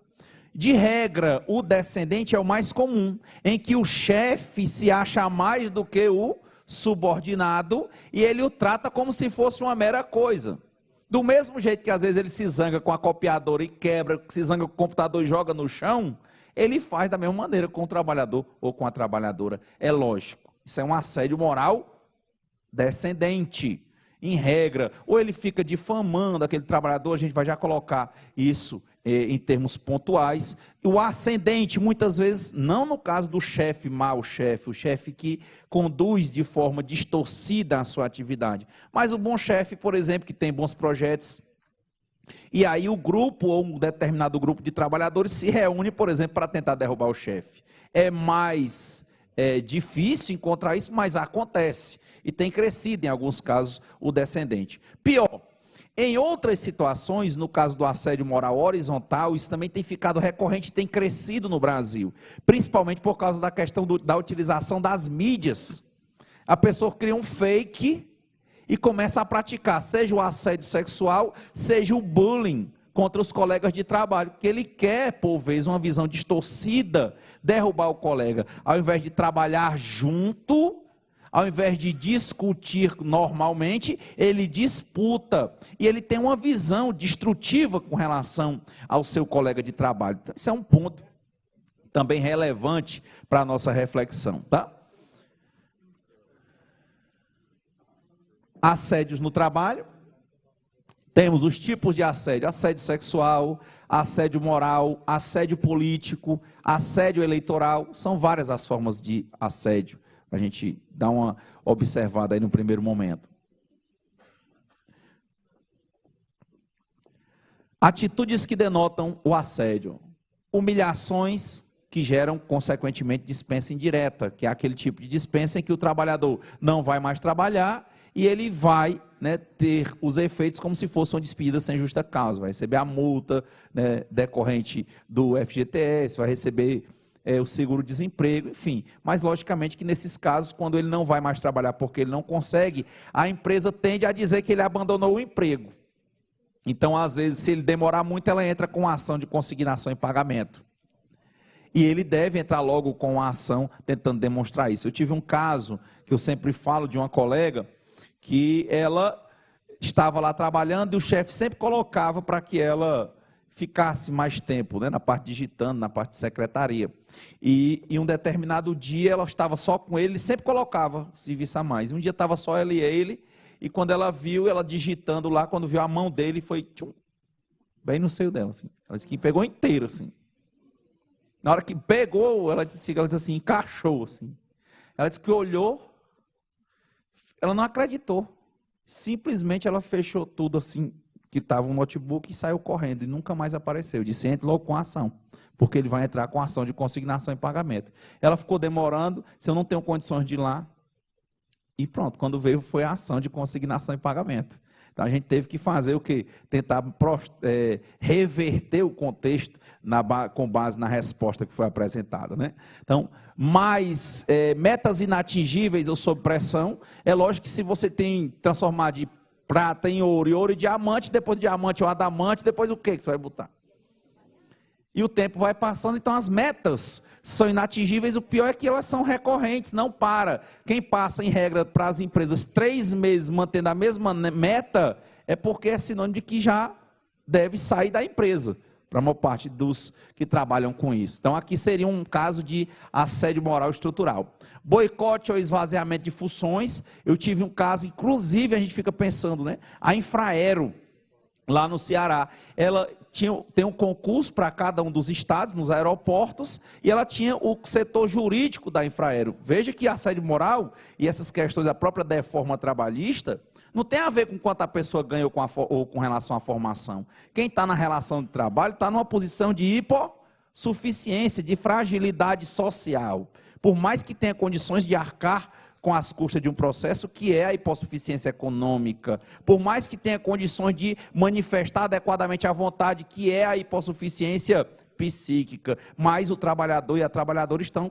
De regra, o descendente é o mais comum, em que o chefe se acha mais do que o subordinado e ele o trata como se fosse uma mera coisa. Do mesmo jeito que às vezes ele se zanga com a copiadora e quebra, se zanga com o computador e joga no chão, ele faz da mesma maneira com o trabalhador ou com a trabalhadora. É lógico, isso é um assédio moral descendente, em regra, ou ele fica difamando aquele trabalhador, a gente vai já colocar isso em termos pontuais. O ascendente, muitas vezes, não no caso do chefe mau chefe, o chefe que conduz de forma distorcida a sua atividade, mas o bom chefe, por exemplo, que tem bons projetos, e aí o grupo, ou um determinado grupo de trabalhadores se reúne, por exemplo, para tentar derrubar o chefe. É mais difícil encontrar isso, mas acontece. E tem crescido, em alguns casos, o descendente. Pior, Em outras situações, no caso do assédio moral horizontal, isso também tem ficado recorrente, tem crescido no Brasil, principalmente por causa da questão da utilização das mídias. A pessoa cria um fake e começa a praticar, seja o assédio sexual, seja o bullying contra os colegas de trabalho, porque ele quer, por vezes, uma visão distorcida, derrubar o colega, ao invés de trabalhar junto, ao invés de discutir normalmente, ele disputa, e ele tem uma visão destrutiva com relação ao seu colega de trabalho. Então, isso é um ponto também relevante para a nossa reflexão, tá? Assédios no trabalho. Temos os tipos de assédio: assédio sexual, assédio moral, assédio político, assédio eleitoral. São várias as formas de assédio, para a gente dar uma observada aí no primeiro momento. Atitudes que denotam o assédio: humilhações que geram, consequentemente, dispensa indireta, que é aquele tipo de dispensa em que o trabalhador não vai mais trabalhar e ele vai, né, ter os efeitos como se fosse uma despedida sem justa causa. Vai receber a multa, né, decorrente do FGTS, vai receber o seguro-desemprego, enfim. Mas, logicamente, que nesses casos, quando ele não vai mais trabalhar porque ele não consegue, a empresa tende a dizer que ele abandonou o emprego. Então, às vezes, se ele demorar muito, ela entra com a ação de consignação em pagamento. E ele deve entrar logo com a ação tentando demonstrar isso. Eu tive um caso, que eu sempre falo, de uma colega, que ela estava lá trabalhando e o chefe sempre colocava para que ela ficasse mais tempo, né, na parte digitando, na parte de secretaria. E um determinado dia ela estava só com ele sempre colocava serviço a mais. Um dia estava só ela e ele, e quando ela viu, ela digitando lá, quando viu a mão dele, foi tchum, bem no seio dela, assim. Ela disse que pegou inteiro, assim. Na hora que pegou, ela disse assim, encaixou, assim. Ela disse que olhou, ela não acreditou. Simplesmente ela fechou tudo assim, que estava um notebook, e saiu correndo, e nunca mais apareceu. Eu disse, entre logo com a ação, porque ele vai entrar com a ação de consignação em pagamento. Ela ficou demorando, se eu não tenho condições de ir lá, e pronto, quando veio foi a ação de consignação em pagamento. Então a gente teve que fazer o quê? Tentar reverter o contexto com base na resposta que foi apresentada, né? Então, mais metas inatingíveis ou sob pressão, é lógico que se você tem transformar de prata em ouro, e ouro em diamante, depois de diamante ou adamante, depois o que você vai botar? E o tempo vai passando, então as metas são inatingíveis, o pior é que elas são recorrentes, não para. Quem passa, em regra, para as empresas 3 meses mantendo a mesma meta, é porque é sinônimo de que já deve sair da empresa, para a maior parte dos que trabalham com isso. Então aqui seria um caso de assédio moral estrutural. Boicote ou esvaziamento de funções. Eu tive um caso, inclusive a gente fica pensando, né? A Infraero, lá no Ceará, ela tem um concurso para cada um dos estados, nos aeroportos, e ela tinha o setor jurídico da Infraero. Veja que assédio moral e essas questões da própria deforma trabalhista não tem a ver com quanto a pessoa ganha ou com relação à formação. Quem está na relação de trabalho está numa posição de hipossuficiência, de fragilidade social. Por mais que tenha condições de arcar com as custas de um processo que é a hipossuficiência econômica, por mais que tenha condições de manifestar adequadamente a vontade, que é a hipossuficiência psíquica, mas o trabalhador e a trabalhadora estão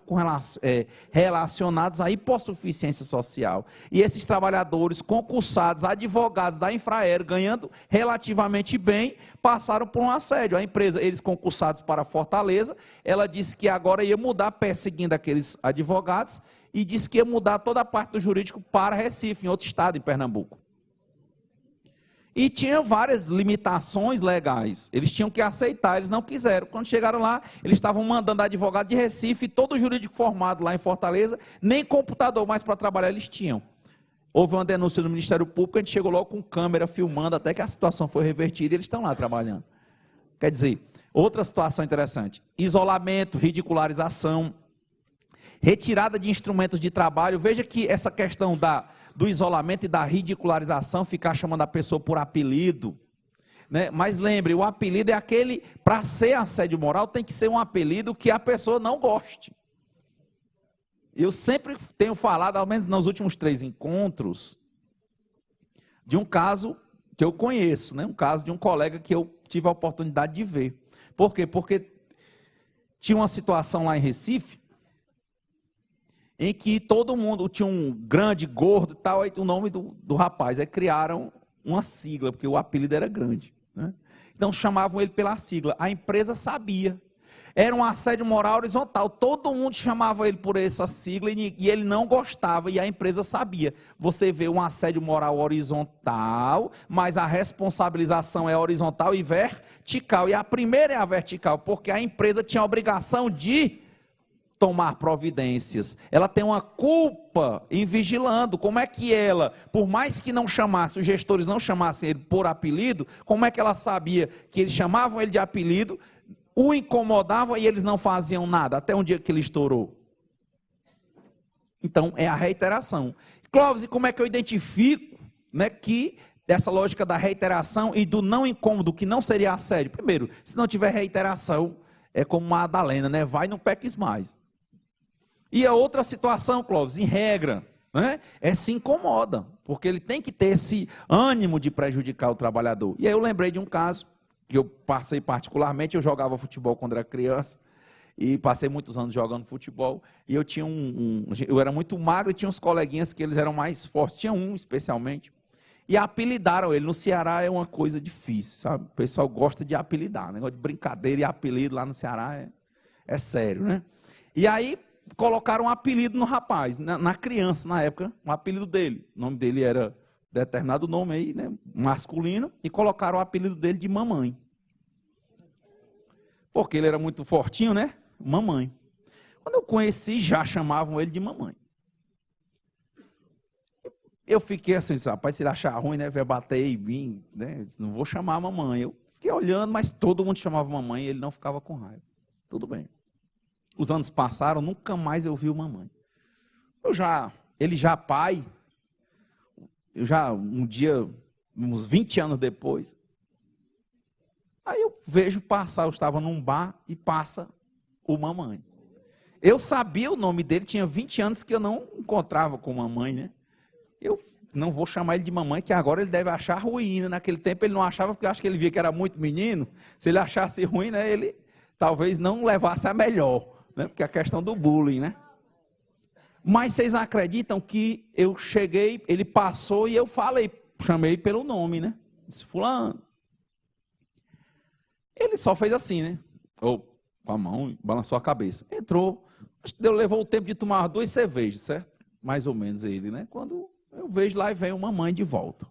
relacionados à hipossuficiência social. E esses trabalhadores concursados, advogados da Infraero, ganhando relativamente bem, passaram por um assédio. A empresa, eles concursados para Fortaleza, ela disse que agora ia mudar, perseguindo aqueles advogados, e disse que ia mudar toda a parte do jurídico para Recife, em outro estado, em Pernambuco. E tinha várias limitações legais. Eles tinham que aceitar, eles não quiseram. Quando chegaram lá, eles estavam mandando advogado de Recife, todo o jurídico formado lá em Fortaleza, nem computador mais para trabalhar eles tinham. Houve uma denúncia no Ministério Público, a gente chegou logo com câmera filmando, até que a situação foi revertida e eles estão lá trabalhando. Quer dizer, outra situação interessante: isolamento, ridicularização, retirada de instrumentos de trabalho. Veja que essa questão do isolamento e da ridicularização, ficar chamando a pessoa por apelido, né? Mas lembre, o apelido é aquele, para ser assédio moral, tem que ser um apelido que a pessoa não goste. Eu sempre tenho falado, ao menos nos últimos 3 encontros, de um caso que eu conheço, né? Um caso de um colega que eu tive a oportunidade de ver. Por quê? Porque tinha uma situação lá em Recife, em que todo mundo tinha um grande, gordo e tal, aí o nome do rapaz. Aí criaram uma sigla, porque o apelido era grande, né? Então chamavam ele pela sigla. A empresa sabia. Era um assédio moral horizontal. Todo mundo chamava ele por essa sigla e ele não gostava. E a empresa sabia. Você vê um assédio moral horizontal, mas a responsabilização é horizontal e vertical. E a primeira é a vertical, porque a empresa tinha a obrigação de tomar providências. Ela tem uma culpa em vigilando. Como é que ela, por mais que não chamasse, os gestores não chamassem ele por apelido, como é que ela sabia que eles chamavam ele de apelido, o incomodavam e eles não faziam nada, até um dia que ele estourou? Então, é a reiteração. Clóvis, e como é que eu identifico, né, que dessa lógica da reiteração e do não incômodo, que não seria assédio? Primeiro, se não tiver reiteração, é como uma Madalena, né? Vai, não peques mais. E a outra situação, Clóvis, em regra, né, se incomoda, porque ele tem que ter esse ânimo de prejudicar o trabalhador. E aí eu lembrei de um caso que eu passei particularmente. Eu jogava futebol quando era criança, e passei muitos anos jogando futebol, e eu tinha eu era muito magro e tinha uns coleguinhas que eles eram mais fortes, tinha um especialmente, e apelidaram ele. No Ceará é uma coisa difícil, sabe? O pessoal gosta de apelidar, negócio de brincadeira e apelido lá no Ceará é sério, né? E aí colocaram um apelido no rapaz, na criança, na época, um apelido dele. O nome dele era determinado nome aí, né, masculino, e colocaram o apelido dele de Mamãe. Porque ele era muito fortinho, né? Mamãe. Quando eu conheci, já chamavam ele de Mamãe. Eu fiquei assim, rapaz, se ele achar ruim, né, vai bater em mim, né? Não vou chamar a mamãe. Eu fiquei olhando, mas todo mundo chamava mamãe e ele não ficava com raiva. Tudo bem. Os anos passaram, nunca mais eu vi o Mamãe. Ele já pai, eu já um dia, uns 20 anos depois, aí eu vejo passar, eu estava num bar e passa o Mamãe. Eu sabia o nome dele, tinha 20 anos que eu não encontrava com Mamãe, né? Eu não vou chamar ele de Mamãe, que agora ele deve achar ruim, né? Naquele tempo ele não achava, porque eu acho que ele via que era muito menino. Se ele achasse ruim, né, ele talvez não levasse a melhor, né? Porque é a questão do bullying, né? Mas vocês acreditam que eu cheguei, ele passou e eu falei, chamei pelo nome, né? Disse, fulano. Ele só fez assim, né? Ou com a mão, balançou a cabeça. Entrou, acho que levou o tempo de tomar 2 cervejas, certo? Mais ou menos ele, né? Quando eu vejo lá e vem uma mãe de volta.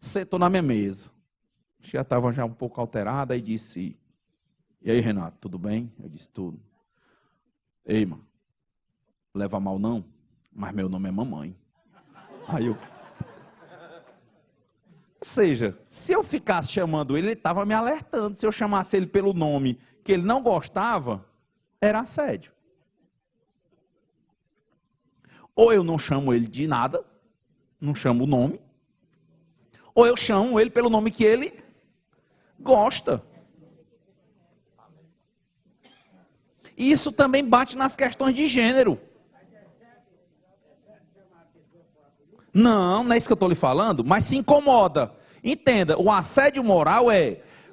Sentou na minha mesa. Já estava um pouco alterada e disse, e aí, Renato, tudo bem? Eu disse, tudo. Ei, mano, leva mal não? Mas meu nome é Mamãe. Aí eu... Ou seja, se eu ficasse chamando ele estava me alertando. Se eu chamasse ele pelo nome que ele não gostava, era assédio. Ou eu não chamo ele de nada, não chamo o nome, ou eu chamo ele pelo nome que ele gosta. E isso também bate nas questões de gênero. Não é isso que eu estou lhe falando, mas se incomoda. Entenda, o assédio moral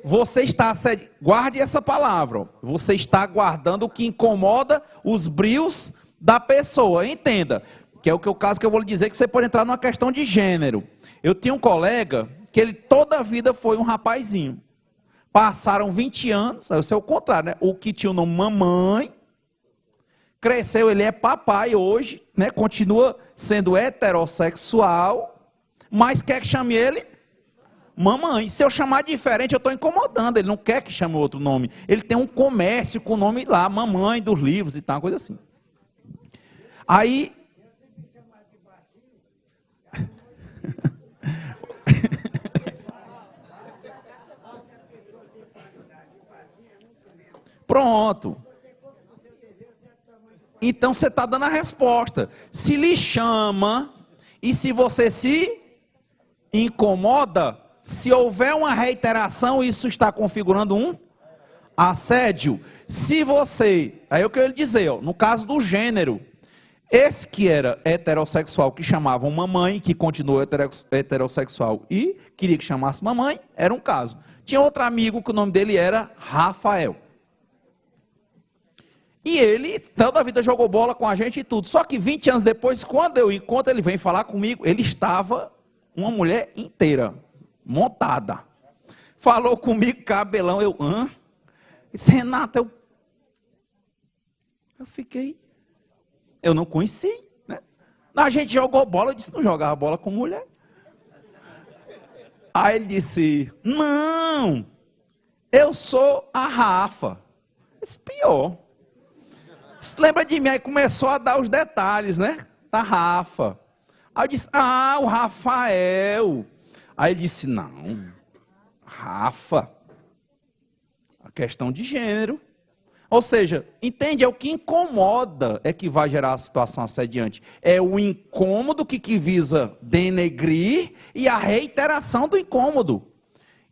você está guarde essa palavra, você está guardando o que incomoda os brios da pessoa. Entenda, que é o caso que eu vou lhe dizer, que você pode entrar numa questão de gênero. Eu tinha um colega que ele toda a vida foi um rapazinho. Passaram 20 anos, aí é o contrário, né? O que tinha o nome Mamãe, cresceu, ele é papai hoje, né? Continua sendo heterossexual, mas quer que chame ele Mamãe. Se eu chamar diferente, eu estou incomodando, ele não quer que chame outro nome. Ele tem um comércio com o nome lá, Mamãe dos livros e tal, uma coisa assim. Aí... Pronto. Então você está dando a resposta. Se lhe chama e se você se incomoda, se houver uma reiteração, isso está configurando um assédio. Se você, aí eu quero lhe dizer, ó, no caso do gênero, Esse que era heterossexual, que chamavam mamãe, que continuou heterossexual e queria que chamasse mamãe, era um caso. Tinha outro amigo que o nome dele era Rafael. E ele toda a vida jogou bola com a gente e tudo. Só que 20 anos depois, quando eu encontro, ele vem falar comigo, ele estava uma mulher inteira, montada. Falou comigo, cabelão, eu, hã? Disse, Renata, eu fiquei... Eu não conheci, né? A gente jogou bola, eu disse, não jogava bola com mulher. Aí ele disse, não, eu sou a Rafa. Eu disse, pior. Se lembra de mim, aí começou a dar os detalhes, né? Da Rafa. Aí eu disse, o Rafael. Aí ele disse, não, Rafa. A questão de gênero. Ou seja, entende? É o que incomoda é que vai gerar a situação assediante. É o incômodo que visa denegrir e a reiteração do incômodo.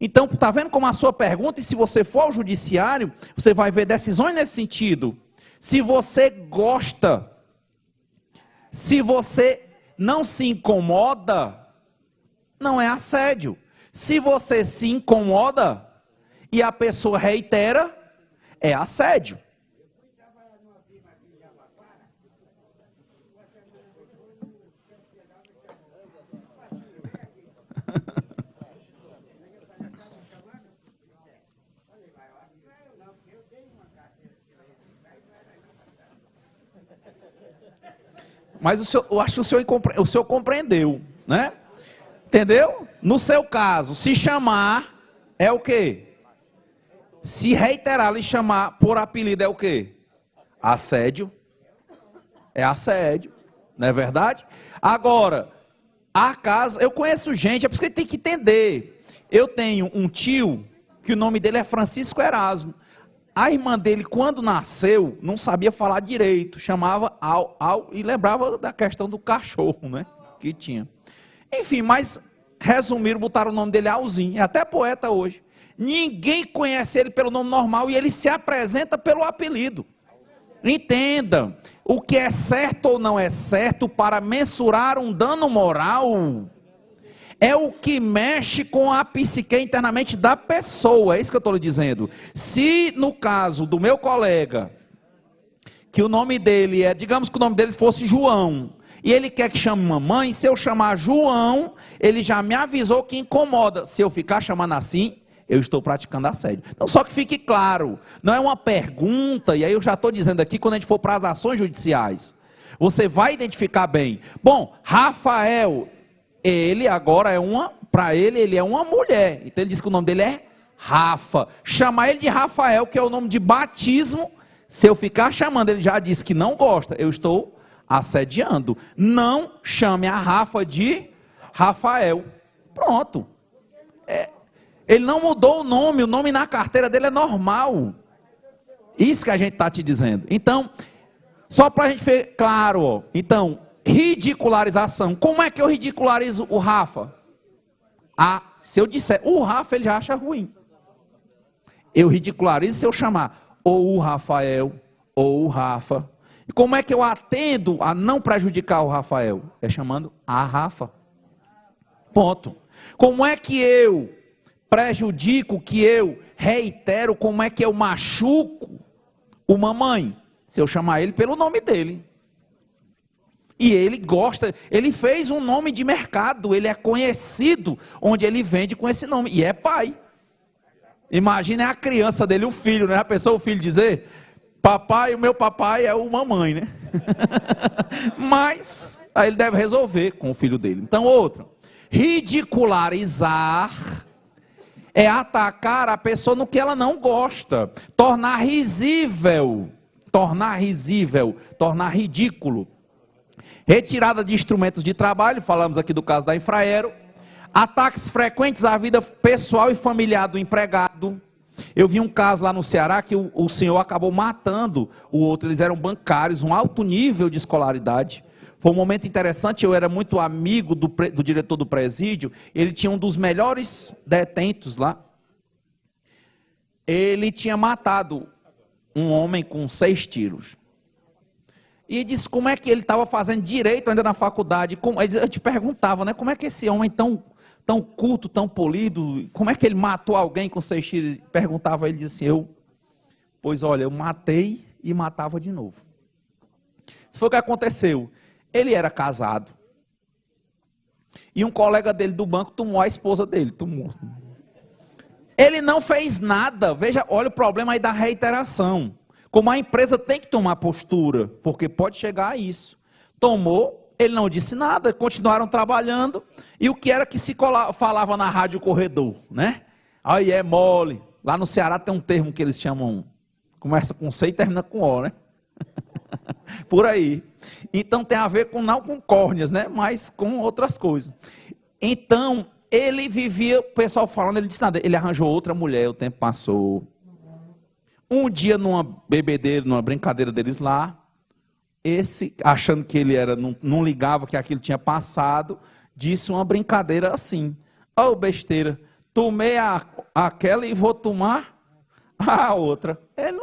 Então, está vendo como a sua pergunta, e se você for ao judiciário, você vai ver decisões nesse sentido. Se você gosta, se você não se incomoda, não é assédio. Se você se incomoda e a pessoa reitera, é assédio. Mas eu acho que o senhor compreendeu, né? Entendeu? No seu caso, se chamar é o quê? Se reiterar e chamar por apelido é o quê? Assédio. É assédio, não é verdade? Agora, a casa, eu conheço gente, é por isso que ele tem que entender. Eu tenho um tio, que o nome dele é Francisco Erasmo. A irmã dele, quando nasceu, não sabia falar direito, chamava Au, e lembrava da questão do cachorro, né? Que tinha. Enfim, mas resumiram, botaram o nome dele Auzinho, é até poeta hoje. Ninguém conhece ele pelo nome normal e ele se apresenta pelo apelido. Entenda, o que é certo ou não é certo para mensurar um dano moral é o que mexe com a psique internamente da pessoa, é isso que eu estou lhe dizendo. Se no caso do meu colega, que o nome dele é, digamos que o nome dele fosse João, e ele quer que chame mamãe, se eu chamar João, ele já me avisou que incomoda. Se eu ficar chamando assim, eu estou praticando assédio. Então, só que fique claro, não é uma pergunta, e aí eu já estou dizendo aqui, quando a gente for para as ações judiciais, você vai identificar bem. Bom, Rafael, ele agora é para ele é uma mulher, então ele diz que o nome dele é Rafa. Chamar ele de Rafael, que é o nome de batismo, se eu ficar chamando, ele já disse que não gosta, eu estou assediando. Não chame a Rafa de Rafael. Pronto. Ele não mudou o nome na carteira dele é normal. Isso que a gente está te dizendo. Então, só para a gente ver claro, ó. Então, ridicularização. Como é que eu ridicularizo o Rafa? Se eu disser o Rafa, ele já acha ruim. Eu ridicularizo se eu chamar ou o Rafael, ou o Rafa. E como é que eu atendo a não prejudicar o Rafael? É chamando a Rafa. Ponto. Como é que eu prejudico, que eu reitero, como é que eu machuco o mamãe? Se eu chamar ele pelo nome dele. E ele gosta, ele fez um nome de mercado, ele é conhecido onde ele vende com esse nome, e é pai. Imagina a criança dele, o filho, né? Já pensou o filho dizer, papai, o meu papai é o mamãe, né? Mas, aí ele deve resolver com o filho dele. Então, outra, ridicularizar é atacar a pessoa no que ela não gosta, tornar risível, tornar ridículo. Retirada de instrumentos de trabalho, falamos aqui do caso da Infraero. Ataques frequentes à vida pessoal e familiar do empregado. Eu vi um caso lá no Ceará que o senhor acabou matando o outro. Eles eram bancários, um alto nível de escolaridade. Foi um momento interessante, eu era muito amigo do diretor do presídio. Ele tinha um dos melhores detentos lá. Ele tinha matado um homem com 6 tiros. E disse como é que ele estava fazendo direito ainda na faculdade. Eu te perguntava, né? Como é que esse homem tão culto, tão polido, como é que ele matou alguém com 6 tiros? Perguntava ele, disse pois olha, eu matei e matava de novo. Isso foi o que aconteceu. Ele era casado. E um colega dele do banco tomou a esposa dele. Ele não fez nada. Veja, olha o problema aí da reiteração. Como a empresa tem que tomar postura, porque pode chegar a isso. Tomou, ele não disse nada, continuaram trabalhando. E o que era que se falava na rádio corredor, né? Aí é mole. Lá no Ceará tem um termo que eles chamam, começa com C e termina com O, né? Por aí. Então tem a ver não com córneas, né? Mas com outras coisas. Então, ele vivia, o pessoal falando, ele disse nada, ele arranjou outra mulher, o tempo passou. Um dia, numa bebedeira, numa brincadeira deles lá, esse, achando que ele não ligava que aquilo tinha passado, disse uma brincadeira assim: "Ô besteira, tomei aquela e vou tomar a outra." Ele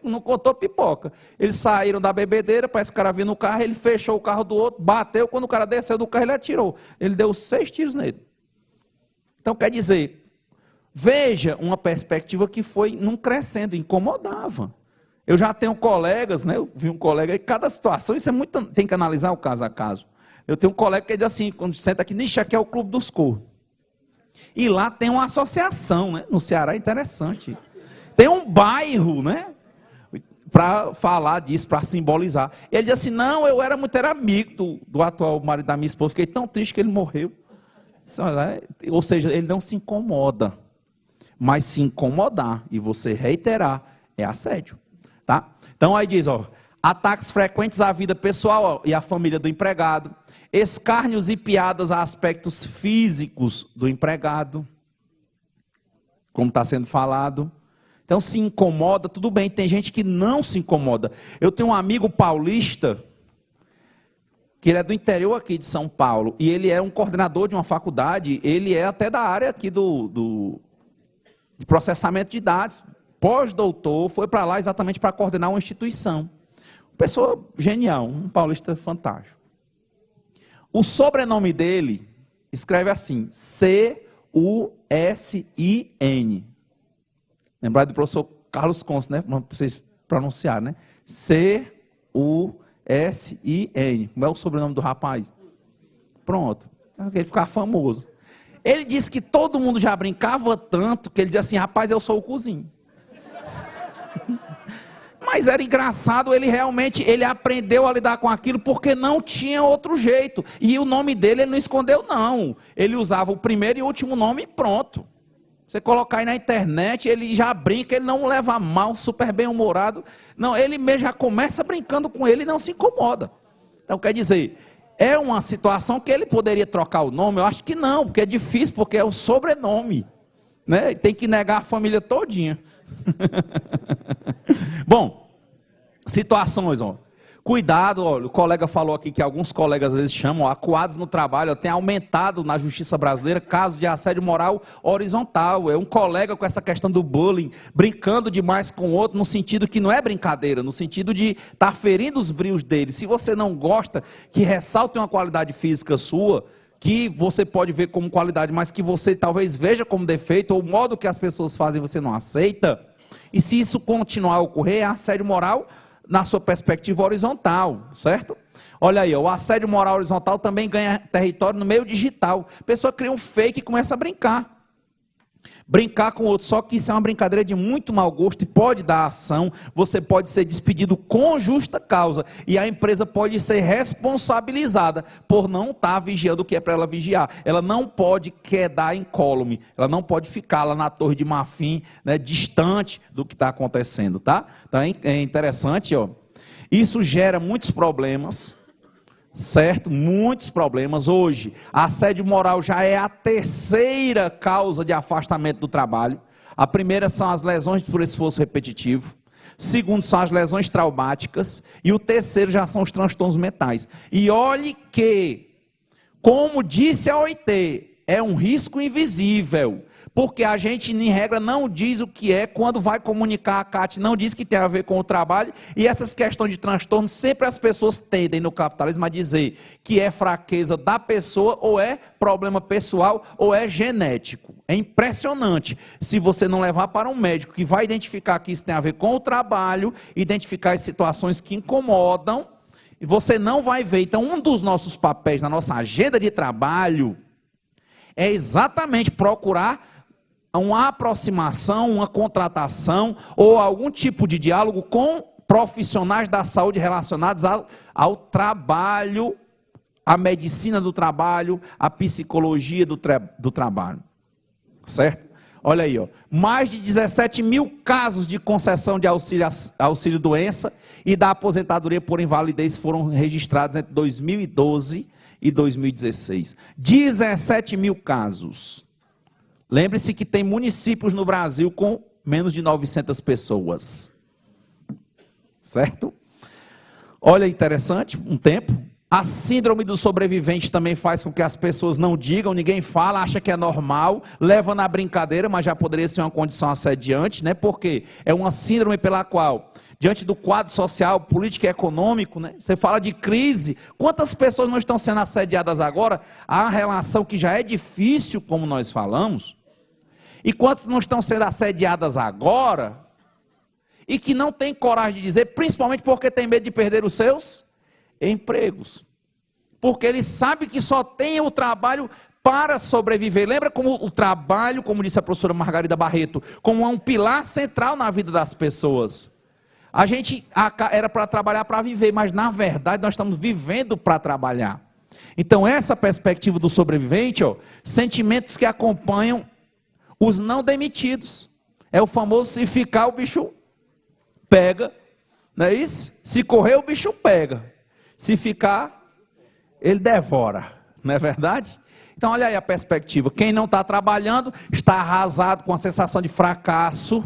não contou pipoca. Eles saíram da bebedeira, parece que o cara vinha no carro, ele fechou o carro do outro, bateu, quando o cara desceu do carro, ele atirou. Ele deu 6 tiros nele. Então, quer dizer, veja uma perspectiva que foi num crescendo, incomodava. Eu já tenho colegas, né? Eu vi um colega aí, cada situação, isso é muito, tem que analisar o caso a caso. Eu tenho um colega que diz assim, quando senta aqui, nixa, aqui é o Clube dos Corros. E lá tem uma associação, né? No Ceará é interessante. Tem um bairro, né? Para falar disso, para simbolizar. Ele diz assim, não, eu era amigo do atual marido da minha esposa, fiquei tão triste que ele morreu. Ou seja, ele não se incomoda. Mas se incomodar e você reiterar é assédio, tá? Então aí diz, ataques frequentes à vida pessoal e à família do empregado, escárnios e piadas a aspectos físicos do empregado, como está sendo falado. Então se incomoda, tudo bem, tem gente que não se incomoda. Eu tenho um amigo paulista, que ele é do interior aqui de São Paulo, e ele é um coordenador de uma faculdade, ele é até da área aqui de processamento de dados, pós-doutor, foi para lá exatamente para coordenar uma instituição. Pessoa genial, um paulista fantástico. O sobrenome dele escreve assim, C-U-S-I-N. Lembrar do professor Carlos Conce, né? Para vocês pronunciarem, né? C-U-S-I-N. Como é o sobrenome do rapaz? Pronto. Ele ficar famoso. Ele disse que todo mundo já brincava tanto, que ele dizia assim, rapaz, eu sou o cozinho. Mas era engraçado, ele aprendeu a lidar com aquilo, porque não tinha outro jeito. E o nome dele, ele não escondeu, não. Ele usava o primeiro e o último nome e pronto. Você colocar aí na internet, ele já brinca, ele não leva mal, super bem-humorado. Não, ele mesmo já começa brincando com ele e não se incomoda. Então, quer dizer, é uma situação que ele poderia trocar o nome? Eu acho que não, porque é difícil, porque é o sobrenome. Né? Tem que negar a família todinha. Bom, situações, cuidado, o colega falou aqui que alguns colegas às vezes chamam acuados no trabalho, tem aumentado na justiça brasileira casos de assédio moral horizontal. É um colega com essa questão do bullying, brincando demais com o outro, no sentido que não é brincadeira, no sentido de estar ferindo os brios dele. Se você não gosta que ressalte uma qualidade física sua, que você pode ver como qualidade, mas que você talvez veja como defeito, ou o modo que as pessoas fazem você não aceita, e se isso continuar a ocorrer, é assédio moral na sua perspectiva horizontal, certo? Olha aí, o assédio moral horizontal também ganha território no meio digital. A pessoa cria um fake e começa a brincar. Brincar com o outro, só que isso é uma brincadeira de muito mau gosto e pode dar ação, você pode ser despedido com justa causa e a empresa pode ser responsabilizada por não estar vigiando o que é para ela vigiar. Ela não pode quedar incólume, ela não pode ficar lá na Torre de Marfim, né, distante do que está acontecendo, tá? Então é interessante, isso gera muitos problemas. Certo? Muitos problemas. Hoje, assédio moral já é a terceira causa de afastamento do trabalho. A primeira são as lesões por esforço repetitivo. Segundo são as lesões traumáticas. E o terceiro já são os transtornos mentais. E olhe que, como disse a OIT, é um risco invisível. Porque a gente, em regra, não diz o que é, quando vai comunicar a CAT, não diz que tem a ver com o trabalho, e essas questões de transtorno, sempre as pessoas tendem no capitalismo a dizer que é fraqueza da pessoa, ou é problema pessoal, ou é genético. É impressionante. Se você não levar para um médico que vai identificar que isso tem a ver com o trabalho, identificar as situações que incomodam, e você não vai ver. Então, um dos nossos papéis na nossa agenda de trabalho é exatamente procurar uma aproximação, uma contratação ou algum tipo de diálogo com profissionais da saúde relacionados ao trabalho, à medicina do trabalho, à psicologia do trabalho. Certo? Olha aí, ó. Mais de 17 mil casos de concessão de auxílio doença e da aposentadoria por invalidez foram registrados entre 2012 e 2016. 17 mil casos. Lembre-se que tem municípios no Brasil com menos de 900 pessoas. Certo? Olha, interessante, um tempo. A síndrome do sobrevivente também faz com que as pessoas não digam, ninguém fala, acha que é normal, leva na brincadeira, mas já poderia ser uma condição assediante, né? Porque é uma síndrome pela qual, diante do quadro social, político e econômico, né? Você fala de crise, quantas pessoas não estão sendo assediadas agora? A relação que já é difícil, como nós falamos, e quantas não estão sendo assediadas agora, e que não tem coragem de dizer, principalmente porque tem medo de perder os seus empregos, porque ele sabe que só tem o trabalho para sobreviver. Lembra como o trabalho, como disse a professora Margarida Barreto, como é um pilar central na vida das pessoas. A gente era para trabalhar para viver, mas na verdade nós estamos vivendo para trabalhar. Então essa perspectiva do sobrevivente, ó, sentimentos que acompanham os não demitidos, é o famoso se ficar o bicho pega, não é isso? Se correr o bicho pega. Se ficar, ele devora, não é verdade? Então olha aí a perspectiva, quem não está trabalhando, está arrasado com a sensação de fracasso.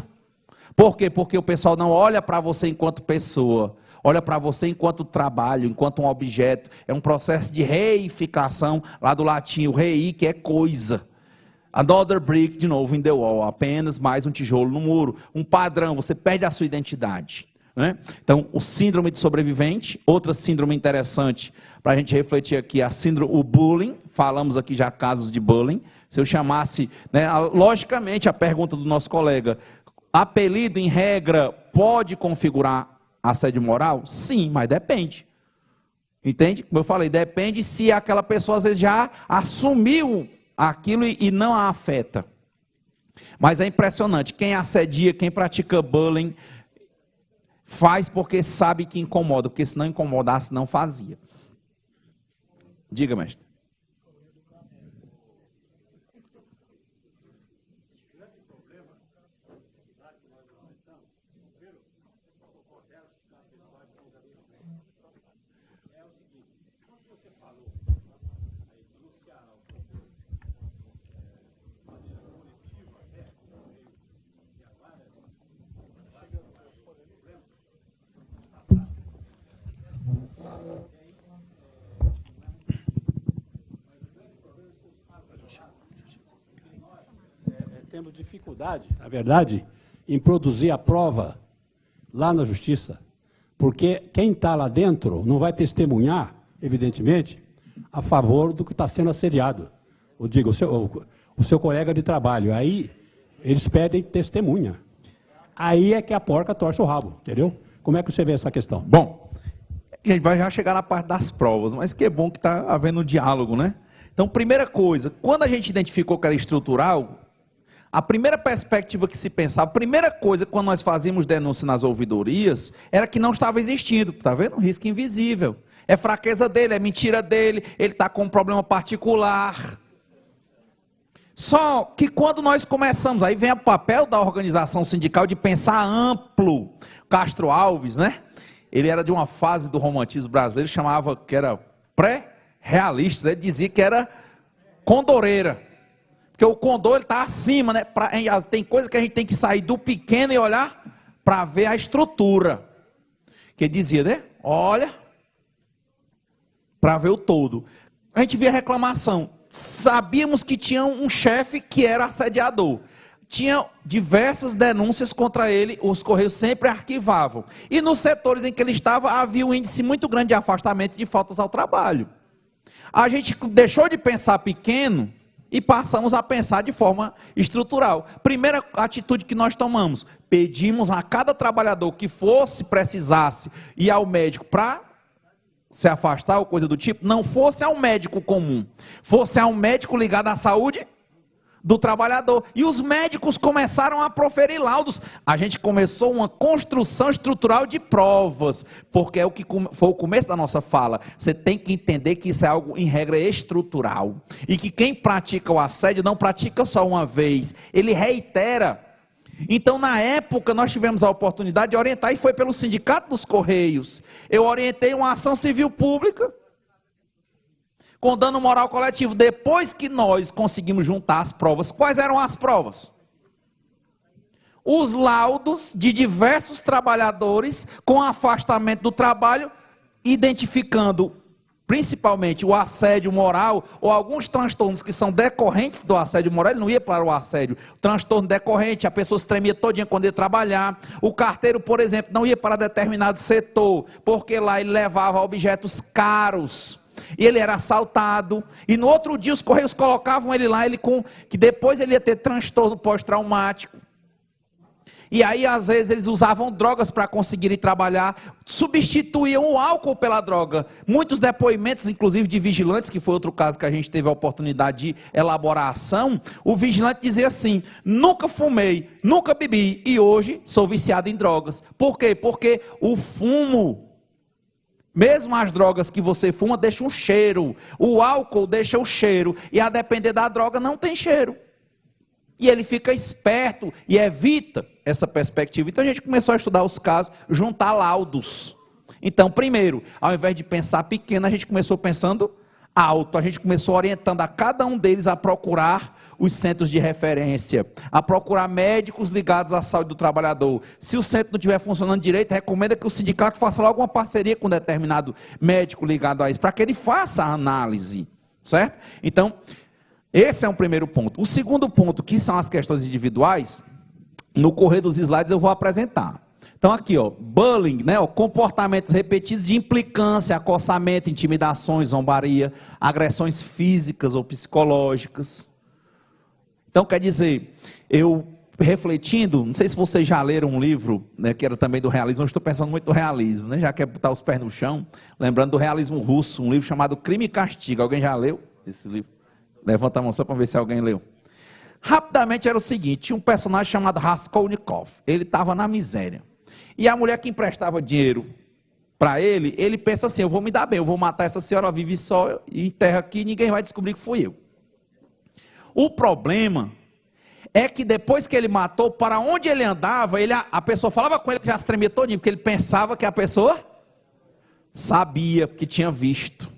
Por quê? Porque o pessoal não olha para você enquanto pessoa, olha para você enquanto trabalho, enquanto um objeto. É um processo de reificação, lá do latim, o rei, que é coisa. Another brick, de novo, in the wall, apenas mais um tijolo no muro, um padrão, você perde a sua identidade. Né? Então, o síndrome de sobrevivente, outra síndrome interessante para a gente refletir aqui, a síndrome, o bullying, falamos aqui já casos de bullying. Se eu chamasse, né, logicamente a pergunta do nosso colega, apelido em regra pode configurar assédio moral? Sim, mas depende. Entende? Como eu falei, depende se aquela pessoa às vezes já assumiu aquilo e não a afeta. Mas é impressionante, quem assedia, quem pratica bullying, faz porque sabe que incomoda, porque se não incomodasse, não fazia. Diga, mestre. Temos dificuldade, na verdade, em produzir a prova lá na justiça, porque quem está lá dentro não vai testemunhar, evidentemente, a favor do que está sendo assediado. Eu digo, o seu colega de trabalho. Aí eles pedem testemunha. Aí é que a porca torce o rabo, entendeu? Como é que você vê essa questão? Bom, a gente vai já chegar na parte das provas, mas que é bom que está havendo um diálogo, né? Então, primeira coisa, quando a gente identificou que era estrutural, a primeira perspectiva que se pensava, a primeira coisa quando nós fazíamos denúncia nas ouvidorias, era que não estava existindo, está vendo? Um risco invisível. É fraqueza dele, é mentira dele, ele está com um problema particular. Só que quando nós começamos, aí vem o papel da organização sindical de pensar amplo. Castro Alves, né? Ele era de uma fase do romantismo brasileiro, chamava que era pré-realista, né? Ele dizia que era condoreira. Porque o condor está acima, né? Tem coisa que a gente tem que sair do pequeno e olhar para ver a estrutura. Que ele dizia, né? Olha, para ver o todo. A gente via reclamação. sabíamos que tinha um chefe que era assediador. Tinha diversas denúncias contra ele, os Correios sempre arquivavam. E nos setores em que ele estava, havia um índice muito grande de afastamento e de faltas ao trabalho. A gente deixou de pensar pequeno e passamos a pensar de forma estrutural. Primeira atitude que nós tomamos, pedimos a cada trabalhador que precisasse ir ao médico para se afastar ou coisa do tipo, não fosse ao médico comum, fosse ao médico ligado à saúde do trabalhador. E os médicos começaram a proferir laudos. A gente começou uma construção estrutural de provas, porque é o que foi o começo da nossa fala. Você tem que entender que isso é algo em regra estrutural, e que quem pratica o assédio não pratica só uma vez, ele reitera. Então, na época, nós tivemos a oportunidade de orientar, e foi pelo Sindicato dos Correios. Eu orientei uma ação civil pública com dano moral coletivo. Depois que nós conseguimos juntar as provas, quais eram as provas? Os laudos de diversos trabalhadores com afastamento do trabalho, identificando principalmente o assédio moral, ou alguns transtornos que são decorrentes do assédio moral. Ele não ia para o assédio, transtorno decorrente, a pessoa se tremia todinha quando ia trabalhar. O carteiro, por exemplo, não ia para determinado setor, porque lá ele levava objetos caros, e ele era assaltado, e no outro dia os Correios colocavam ele lá, que depois ele ia ter transtorno pós-traumático. E aí, às vezes, eles usavam drogas para conseguirem trabalhar, substituíam o álcool pela droga. Muitos depoimentos, inclusive de vigilantes, que foi outro caso que a gente teve a oportunidade de elaborar a ação, o vigilante dizia assim: nunca fumei, nunca bebi, e hoje sou viciado em drogas. Por quê? Porque o fumo, mesmo as drogas que você fuma, deixam um cheiro, o álcool deixa o cheiro, e a depender da droga não tem cheiro. E ele fica esperto e evita essa perspectiva. Então a gente começou a estudar os casos, juntar laudos. Então, primeiro, ao invés de pensar pequeno, a gente começou pensando alto. A gente começou orientando a cada um deles a procurar os centros de referência, a procurar médicos ligados à saúde do trabalhador. Se o centro não estiver funcionando direito, recomenda que o sindicato faça logo uma parceria com um determinado médico ligado a isso, para que ele faça a análise, certo? Então, esse é um primeiro ponto. O segundo ponto, que são as questões individuais, no correr dos slides eu vou apresentar. Então aqui, bullying, comportamentos repetidos de implicância, acossamento, intimidações, zombaria, agressões físicas ou psicológicas. Então quer dizer, eu refletindo, não sei se vocês já leram um livro, que era também do realismo, eu estou pensando muito no realismo, já quer botar os pés no chão, lembrando do realismo russo, um livro chamado Crime e Castigo. Alguém já leu esse livro? Levanta a mão só para ver se alguém leu. Rapidamente era o seguinte, tinha um personagem chamado Raskolnikov, ele estava na miséria, e a mulher que emprestava dinheiro para ele, ele pensa assim: eu vou me dar bem, eu vou matar essa senhora, ela vive só, e enterra aqui, ninguém vai descobrir que fui eu. O problema é que depois que ele matou, para onde ele andava, a pessoa falava com ele que já se tremia todinho, porque ele pensava que a pessoa sabia, porque tinha visto.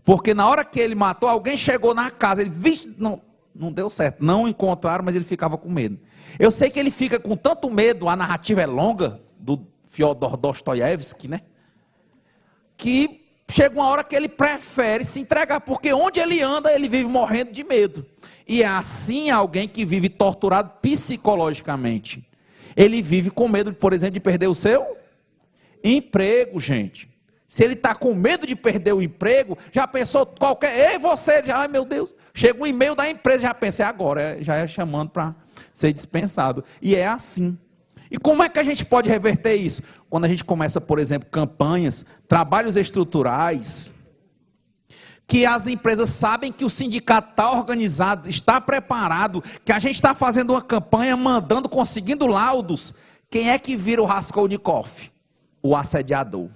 Porque na hora que ele matou, alguém chegou na casa, ele vixe, não deu certo, não encontraram, mas ele ficava com medo. Eu sei que ele fica com tanto medo, a narrativa é longa, do Fyodor Dostoiévski, que chega uma hora que ele prefere se entregar, porque onde ele anda, ele vive morrendo de medo. E é assim alguém que vive torturado psicologicamente. Ele vive com medo, por exemplo, de perder o seu emprego, gente. Se ele está com medo de perder o emprego, já pensou qualquer... Ei, você, já, ai meu Deus, chega um e-mail da empresa, já pensei agora, já é chamando para ser dispensado. E é assim. E como é que a gente pode reverter isso? Quando a gente começa, por exemplo, campanhas, trabalhos estruturais, que as empresas sabem que o sindicato está organizado, está preparado, que a gente está fazendo uma campanha, mandando, conseguindo laudos. Quem é que vira o Raskolnikov? O assediador.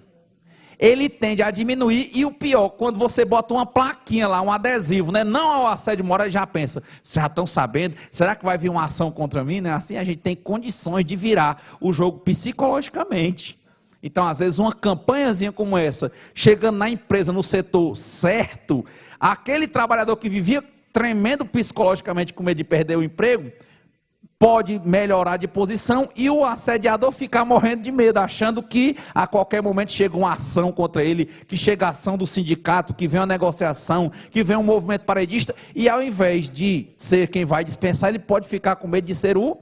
Ele tende a diminuir, e o pior, quando você bota uma plaquinha lá, um adesivo, não ao assédio moral, ele já pensa, vocês já estão sabendo, será que vai vir uma ação contra mim? Assim a gente tem condições de virar o jogo psicologicamente. Então, às vezes, uma campanhazinha como essa, chegando na empresa, no setor certo, aquele trabalhador que vivia tremendo psicologicamente com medo de perder o emprego, pode melhorar de posição e o assediador ficar morrendo de medo, achando que a qualquer momento chega uma ação contra ele, que chega a ação do sindicato, que vem uma negociação, que vem um movimento paredista, e ao invés de ser quem vai dispensar, ele pode ficar com medo de ser o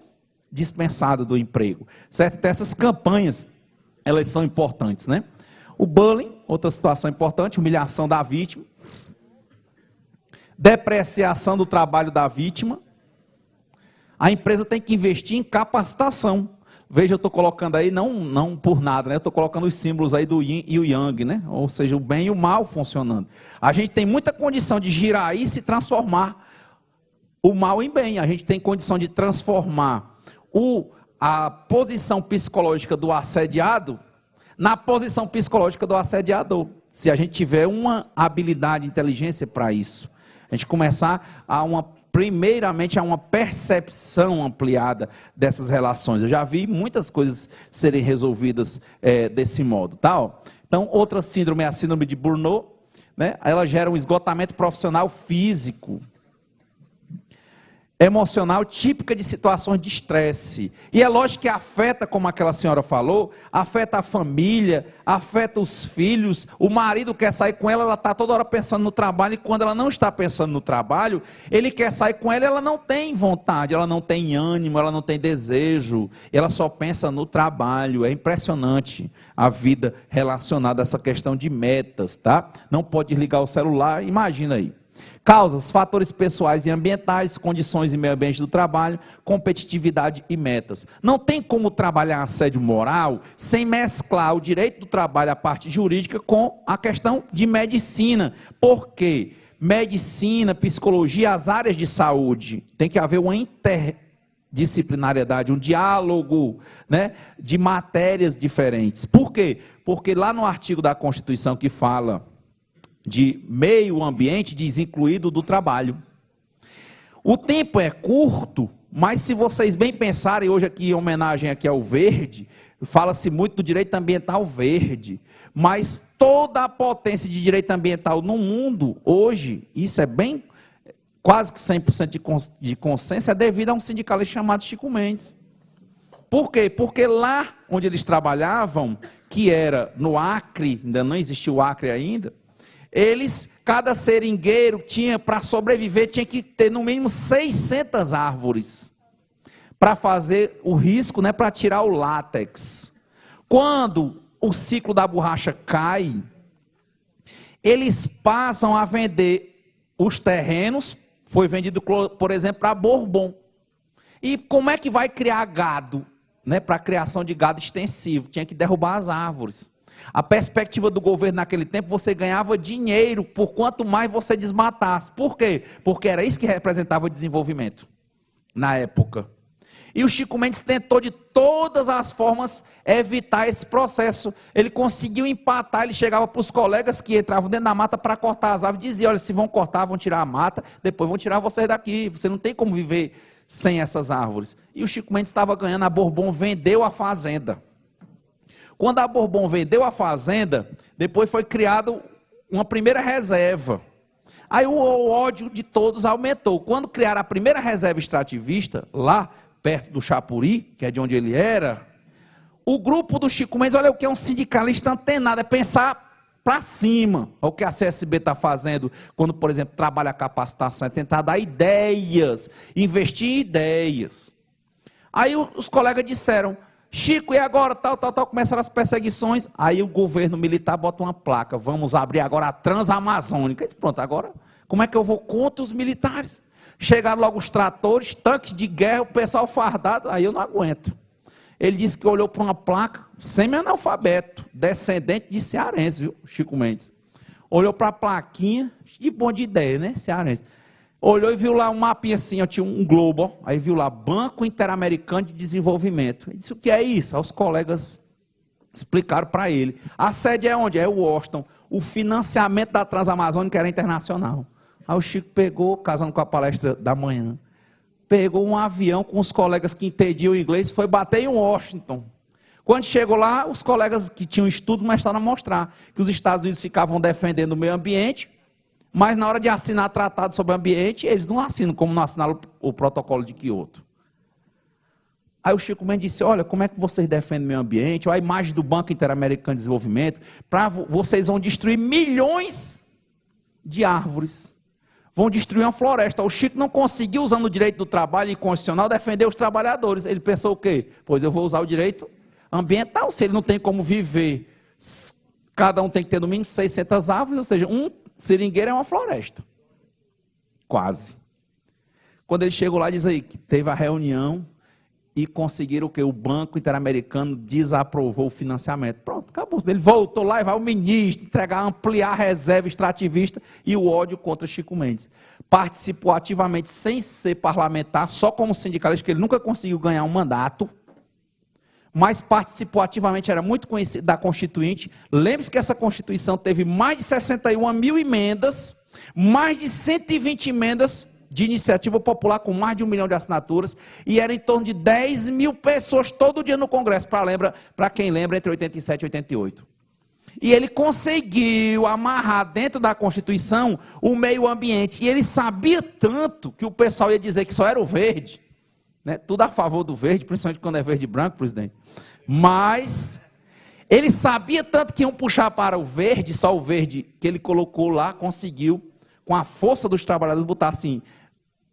dispensado do emprego, certo? Então essas campanhas, elas são importantes, né? O bullying, outra situação importante, humilhação da vítima, depreciação do trabalho da vítima. A empresa tem que investir em capacitação. Veja, eu estou colocando aí, não por nada, né? Eu estou colocando os símbolos aí do yin e o yang, né? Ou seja, o bem e o mal funcionando. A gente tem muita condição de girar isso e transformar o mal em bem. A gente tem condição de transformar a posição psicológica do assediado na posição psicológica do assediador. Se a gente tiver uma habilidade, inteligência para isso. A gente começar primeiramente a uma percepção ampliada dessas relações. Eu já vi muitas coisas serem resolvidas desse modo. Tá? Então, outra síndrome é a síndrome de Burnout, né? Ela gera um esgotamento profissional físico, emocional, típica de situações de estresse. E é lógico que afeta, como aquela senhora falou, afeta a família, afeta os filhos, o marido quer sair com ela, ela está toda hora pensando no trabalho, e quando ela não está pensando no trabalho, ele quer sair com ela, ela não tem vontade, ela não tem ânimo, ela não tem desejo, ela só pensa no trabalho. É impressionante a vida relacionada a essa questão de metas, tá? Não pode desligar o celular, imagina aí. Causas, fatores pessoais e ambientais, condições e meio ambiente do trabalho, competitividade e metas. Não tem como trabalhar assédio moral sem mesclar o direito do trabalho, a parte jurídica, com a questão de medicina. Por quê? Medicina, psicologia, as áreas de saúde, tem que haver uma interdisciplinariedade, um diálogo, né, de matérias diferentes. Por quê? Porque lá no artigo da Constituição que fala de meio ambiente, diz incluído do trabalho. O tempo é curto, mas se vocês bem pensarem, hoje aqui em homenagem aqui ao verde, fala-se muito do direito ambiental verde, mas toda a potência de direito ambiental no mundo, hoje, isso é bem, quase que 100% de consenso, é devido a um sindicalista chamado Chico Mendes. Por quê? Porque lá onde eles trabalhavam, que era no Acre, ainda não existia o Acre ainda, cada seringueiro tinha, para sobreviver, tinha que ter no mínimo 600 árvores para fazer o risco, né, para tirar o látex. Quando o ciclo da borracha cai, eles passam a vender os terrenos, foi vendido, por exemplo, para Bourbon. E como é que vai criar gado, né, para a criação de gado extensivo? Tinha que derrubar as árvores. A perspectiva do governo naquele tempo, você ganhava dinheiro por quanto mais você desmatasse. Por quê? Porque era isso que representava desenvolvimento na época. E o Chico Mendes tentou de todas as formas evitar esse processo. Ele conseguiu empatar, ele chegava para os colegas que entravam dentro da mata para cortar as árvores, dizia: olha, se vão cortar, vão tirar a mata, depois vão tirar vocês daqui, você não tem como viver sem essas árvores. E o Chico Mendes estava ganhando, a Bourbon vendeu a fazenda. Quando a Bourbon vendeu a fazenda, depois foi criada uma primeira reserva. Aí o ódio de todos aumentou. Quando criaram a primeira reserva extrativista, lá perto do Chapuri, que é de onde ele era, o grupo do Chico Mendes, olha o que é um sindicalista antenado, é pensar para cima. O que a CSB está fazendo quando, por exemplo, trabalha a capacitação, é tentar dar ideias, investir em ideias. Aí os colegas disseram: Chico, e agora? Tal, começaram as perseguições. Aí o governo militar bota uma placa: vamos abrir agora a Transamazônica. Disse: pronto, agora como é que eu vou contra os militares? Chegaram logo os tratores, tanques de guerra, o pessoal fardado. Aí eu não aguento. Ele disse que olhou para uma placa, semi-analfabeto, descendente de cearense, viu, Chico Mendes. Olhou para a plaquinha, de bom de ideia, né, cearense. Olhou e viu lá um mapinha assim, ó, tinha um globo, ó, aí viu lá, Banco Interamericano de Desenvolvimento. Ele disse: o que é isso? Aí os colegas explicaram para ele. A sede é onde? É Washington. O financiamento da Transamazônica era internacional. Aí o Chico pegou, casando com a palestra da manhã, pegou um avião com os colegas que entendiam inglês e foi bater em Washington. Quando chegou lá, os colegas que tinham estudo começaram a mostrar que os Estados Unidos ficavam defendendo o meio ambiente, mas na hora de assinar tratado sobre o ambiente, eles não assinam como não assinaram o protocolo de Kyoto. Aí o Chico Mendes disse, olha, como é que vocês defendem o meio ambiente? Olha a imagem do Banco Interamericano de Desenvolvimento, vocês vão destruir milhões de árvores, vão destruir uma floresta. O Chico não conseguiu, usando o direito do trabalho inconstitucional, defender os trabalhadores. Ele pensou o quê? Pois eu vou usar o direito ambiental, se ele não tem como viver, cada um tem que ter no mínimo 600 árvores, ou seja, um seringueiro é uma floresta, quase. Quando ele chegou lá, diz aí, que teve a reunião, e conseguiram o quê? O Banco Interamericano desaprovou o financiamento. Pronto, acabou. Ele voltou lá e vai o ministro entregar, ampliar a reserva extrativista e o ódio contra Chico Mendes. Participou ativamente, sem ser parlamentar, só como sindicalista, que ele nunca conseguiu ganhar um mandato, mas participou ativamente, era muito conhecido da Constituinte. Lembre-se que essa Constituição teve mais de 61 mil emendas, mais de 120 emendas, de iniciativa popular com mais de 1 milhão de assinaturas, e era em torno de 10 mil pessoas todo dia no Congresso, para quem lembra, entre 87 e 88. E ele conseguiu amarrar dentro da Constituição o meio ambiente, e ele sabia tanto que o pessoal ia dizer que só era o verde, né? Tudo a favor do verde, principalmente quando é verde e branco, presidente, mas ele sabia tanto que iam puxar para o verde, só o verde que ele colocou lá, conseguiu, com a força dos trabalhadores, botar assim,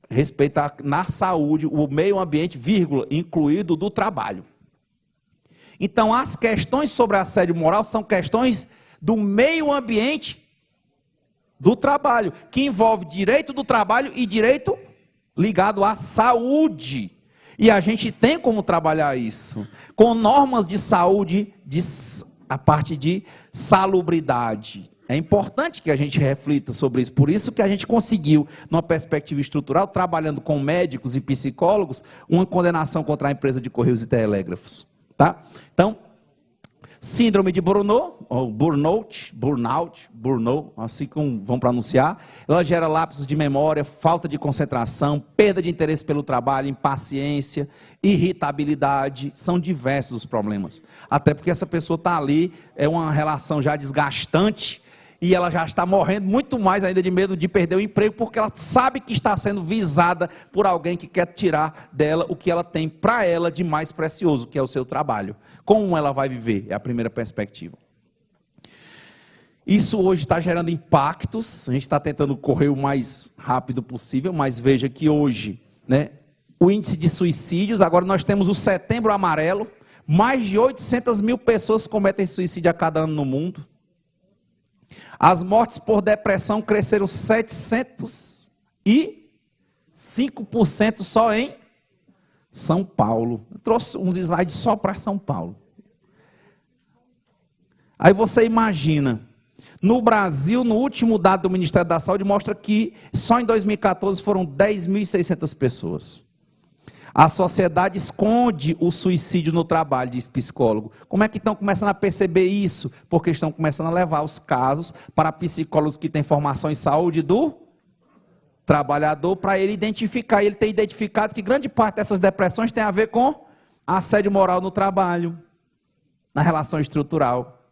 respeitar na saúde, o meio ambiente, vírgula, incluído do trabalho. Então, as questões sobre assédio moral são questões do meio ambiente do trabalho, que envolve direito do trabalho e direito ligado à saúde. E a gente tem como trabalhar isso, com normas de saúde, a parte de salubridade. É importante que a gente reflita sobre isso, por isso que a gente conseguiu, numa perspectiva estrutural, trabalhando com médicos e psicólogos, uma condenação contra a empresa de Correios e Telégrafos. Tá? Então, síndrome de Burnout, ou burnout, assim como vão pronunciar, ela gera lapsos de memória, falta de concentração, perda de interesse pelo trabalho, impaciência, irritabilidade, são diversos os problemas. Até porque essa pessoa está ali, é uma relação já desgastante, e ela já está morrendo muito mais ainda de medo de perder o emprego, porque ela sabe que está sendo visada por alguém que quer tirar dela o que ela tem para ela de mais precioso, que é o seu trabalho. Como ela vai viver? É a primeira perspectiva. Isso hoje está gerando impactos, a gente está tentando correr o mais rápido possível, mas veja que hoje, né, o índice de suicídios, agora nós temos o Setembro Amarelo, mais de 800 mil pessoas cometem suicídio a cada ano no mundo. As mortes por depressão cresceram 705% só em São Paulo. Eu trouxe uns slides só para São Paulo. Aí você imagina, no Brasil, no último dado do Ministério da Saúde, mostra que só em 2014 foram 10.600 pessoas. A sociedade esconde o suicídio no trabalho, diz psicólogo. Como é que estão começando a perceber isso? Porque estão começando a levar os casos para psicólogos que têm formação em saúde do trabalhador, para ele identificar. Ele tem identificado que grande parte dessas depressões tem a ver com assédio moral no trabalho, na relação estrutural.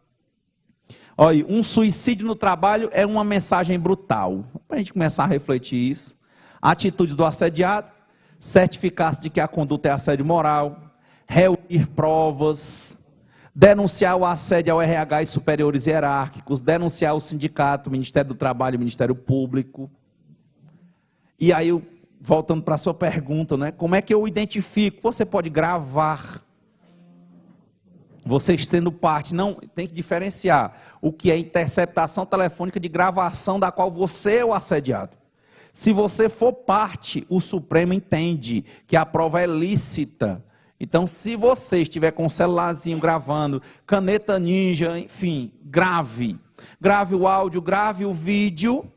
Olha, um suicídio no trabalho é uma mensagem brutal. Para a gente começar a refletir isso. Atitudes do assediado. Certificar-se de que a conduta é assédio moral, reunir provas, denunciar o assédio ao RH e superiores hierárquicos, denunciar o sindicato, o Ministério do Trabalho e o Ministério Público. E aí, voltando para a sua pergunta, né, como é que eu identifico? Você pode gravar, você sendo parte, não, tem que diferenciar o que é interceptação telefônica de gravação da qual você é o assediado. Se você for parte, o Supremo entende que a prova é lícita. Então, se você estiver com um celularzinho gravando, caneta ninja, enfim, grave. Grave o áudio, grave o vídeo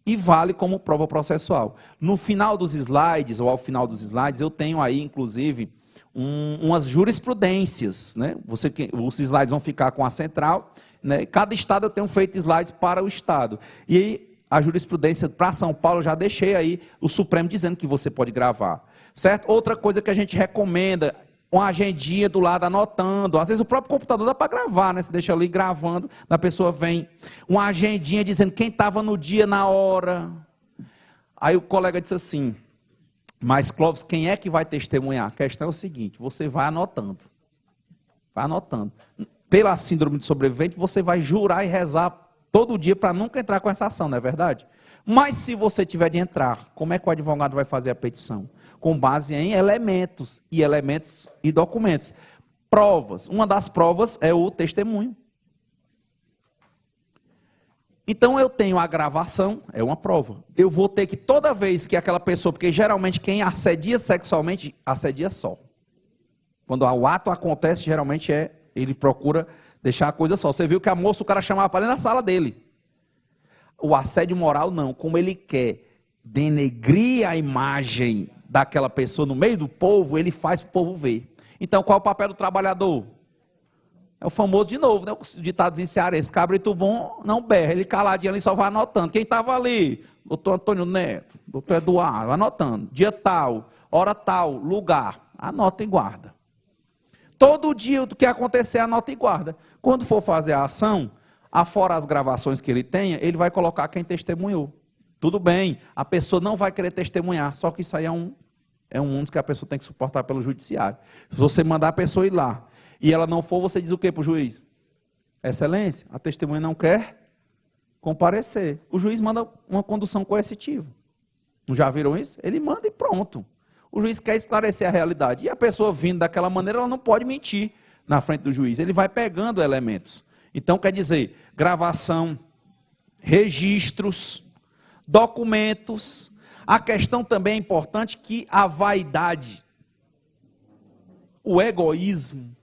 e vale como prova processual. No final dos slides, ou ao final dos slides, eu tenho aí, inclusive, umas jurisprudências, né? Os slides vão ficar com a central, né? Cada estado eu tenho feito slides para o estado. E aí, a jurisprudência para São Paulo, eu já deixei aí o Supremo dizendo que você pode gravar, certo? Outra coisa que a gente recomenda, uma agendinha do lado anotando, às vezes o próprio computador dá para gravar, né? Você deixa ali gravando, a pessoa vem, uma agendinha dizendo quem estava no dia, na hora. Aí o colega disse assim, Mas, Clóvis, quem é que vai testemunhar? A questão é o seguinte, você vai anotando. Vai anotando. Pela síndrome de sobrevivente, você vai jurar e rezar todo dia para nunca entrar com essa ação, não é verdade? Mas se você tiver de entrar, como é que o advogado vai fazer a petição? Com base em elementos e documentos. Provas. Uma das provas é o testemunho. Então eu tenho a gravação, é uma prova. Eu vou ter que, toda vez que aquela pessoa, porque geralmente quem assedia sexualmente, assedia só. Quando o ato acontece, geralmente ele procura deixar a coisa só. Você viu que a moça, o cara chamava para dentro da sala dele. O assédio moral não, como ele quer denegrir a imagem daquela pessoa no meio do povo, ele faz para o povo ver. Então qual é o papel do trabalhador? É o famoso, de novo, né? O ditadozinho cearense, cabrito bom não berra, ele caladinho ali só vai anotando. Quem estava ali? Doutor Antônio Neto, doutor Eduardo, anotando. Dia tal, hora tal, lugar, anota e guarda. Todo dia do que acontecer, anota e guarda. Quando for fazer a ação, afora as gravações que ele tenha, ele vai colocar quem testemunhou. Tudo bem, a pessoa não vai querer testemunhar, só que isso aí é um ônus que a pessoa tem que suportar pelo judiciário. Se você mandar a pessoa ir lá, e ela não for, você diz o quê para o juiz? Excelência, a testemunha não quer comparecer. O juiz manda uma condução coercitiva. Não já viram isso? Ele manda e pronto. O juiz quer esclarecer a realidade. E a pessoa vindo daquela maneira, ela não pode mentir na frente do juiz. Ele vai pegando elementos. Então, quer dizer, gravação, registros, documentos. A questão também é importante que a vaidade, o egoísmo,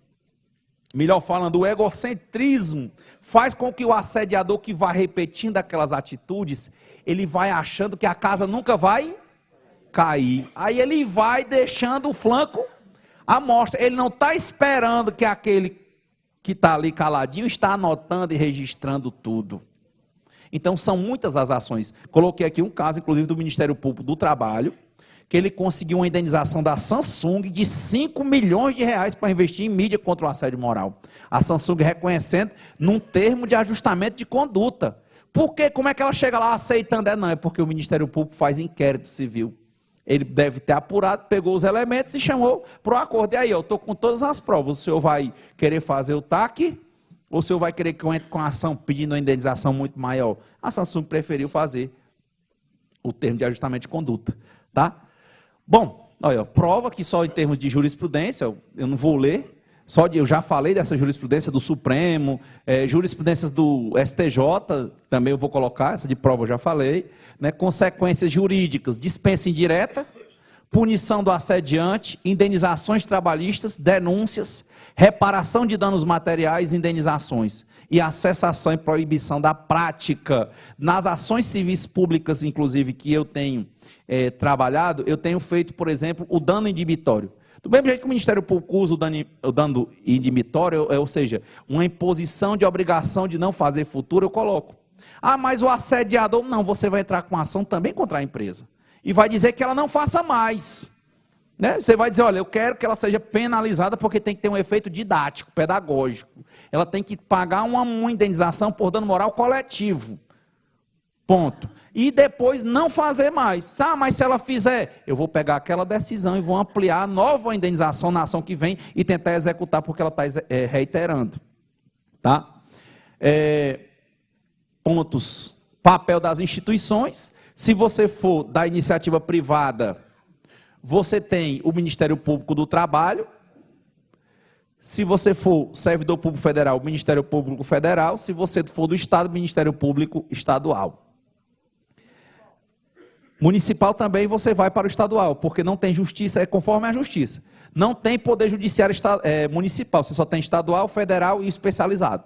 melhor falando, o egocentrismo, faz com que o assediador que vai repetindo aquelas atitudes, ele vai achando que a casa nunca vai cair. Aí ele vai deixando o flanco à mostra. Ele não está esperando que aquele que está ali caladinho está anotando e registrando tudo. Então são muitas as ações. Coloquei aqui um caso, inclusive, do Ministério Público do Trabalho, que ele conseguiu uma indenização da Samsung de 5 milhões de reais para investir em mídia contra o assédio moral. A Samsung reconhecendo num termo de ajustamento de conduta. Por quê? Como é que ela chega lá aceitando? Não, é porque o Ministério Público faz inquérito civil. Ele deve ter apurado, pegou os elementos e chamou para o acordo. E aí, eu estou com todas as provas. O senhor vai querer fazer o TAC? Ou o senhor vai querer que eu entre com a ação pedindo uma indenização muito maior? A Samsung preferiu fazer o termo de ajustamento de conduta. Tá? Bom, olha, prova que só em termos de jurisprudência, eu não vou ler, eu já falei dessa jurisprudência do Supremo, jurisprudências do STJ, também eu vou colocar, essa de prova eu já falei, né, consequências jurídicas, dispensa indireta, punição do assediante, indenizações trabalhistas, denúncias, reparação de danos materiais, indenizações, e a cessação e proibição da prática. Nas ações civis públicas, inclusive, que eu tenho trabalhado, eu tenho feito, por exemplo, o dano indimitório. Do mesmo jeito que o Ministério Público usa o dano indimitório, ou seja, uma imposição de obrigação de não fazer futuro, eu coloco. Ah, mas o assediador, não, você vai entrar com ação também contra a empresa. E vai dizer que ela não faça mais. Né? Você vai dizer, olha, eu quero que ela seja penalizada porque tem que ter um efeito didático, pedagógico. Ela tem que pagar uma indenização por dano moral coletivo. Ponto. E depois não fazer mais. Ah, mas se ela fizer, eu vou pegar aquela decisão e vou ampliar a nova indenização na ação que vem e tentar executar porque ela está reiterando. Tá? Pontos. Papel das instituições. Se você for da iniciativa privada, você tem o Ministério Público do Trabalho. Se você for servidor público federal, o Ministério Público Federal. Se você for do Estado, o Ministério Público Estadual. Municipal também você vai para o estadual, porque não tem justiça, é conforme a justiça. Não tem poder judiciário municipal, você só tem estadual, federal e especializado.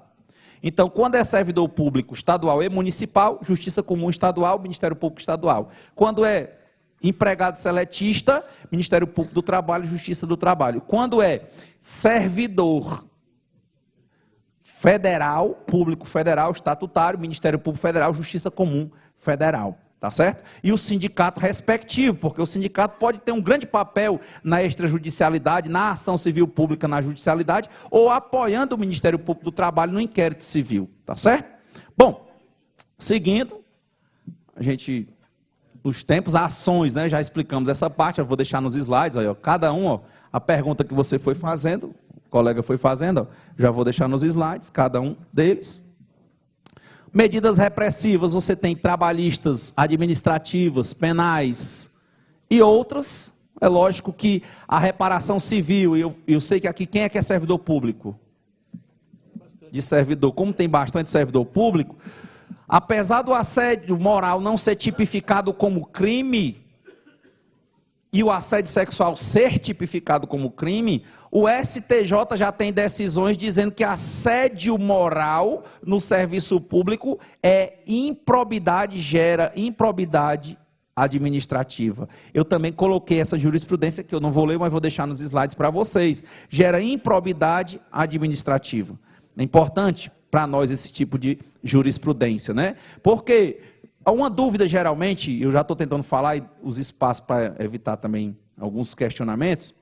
Então, quando é servidor público estadual e municipal, Justiça Comum Estadual, Ministério Público Estadual. Quando é empregado seletista, Ministério Público do Trabalho, Justiça do Trabalho. Quando é servidor federal, público federal, estatutário, Ministério Público Federal, Justiça Comum Federal. Tá certo? E o sindicato respectivo, porque o sindicato pode ter um grande papel na extrajudicialidade, na ação civil pública na judicialidade, ou apoiando o Ministério Público do Trabalho no inquérito civil. Tá certo? Bom, seguindo, a gente os tempos, ações, né? Já explicamos essa parte, eu vou deixar nos slides, ó, cada um, ó, a pergunta que você foi fazendo, o colega foi fazendo, ó, já vou deixar nos slides, cada um deles. Medidas repressivas, você tem trabalhistas, administrativas, penais e outras. É lógico que a reparação civil, eu sei que aqui quem é que é servidor público? De servidor, como tem bastante servidor público, apesar do assédio moral não ser tipificado como crime, e o assédio sexual ser tipificado como crime, o STJ já tem decisões dizendo que assédio moral no serviço público é improbidade, gera improbidade administrativa. Eu também coloquei essa jurisprudência, que eu não vou ler, mas vou deixar nos slides para vocês. Gera improbidade administrativa. É importante para nós esse tipo de jurisprudência, né? Porque uma dúvida, geralmente, eu já estou tentando falar, e os espaços para evitar também alguns questionamentos.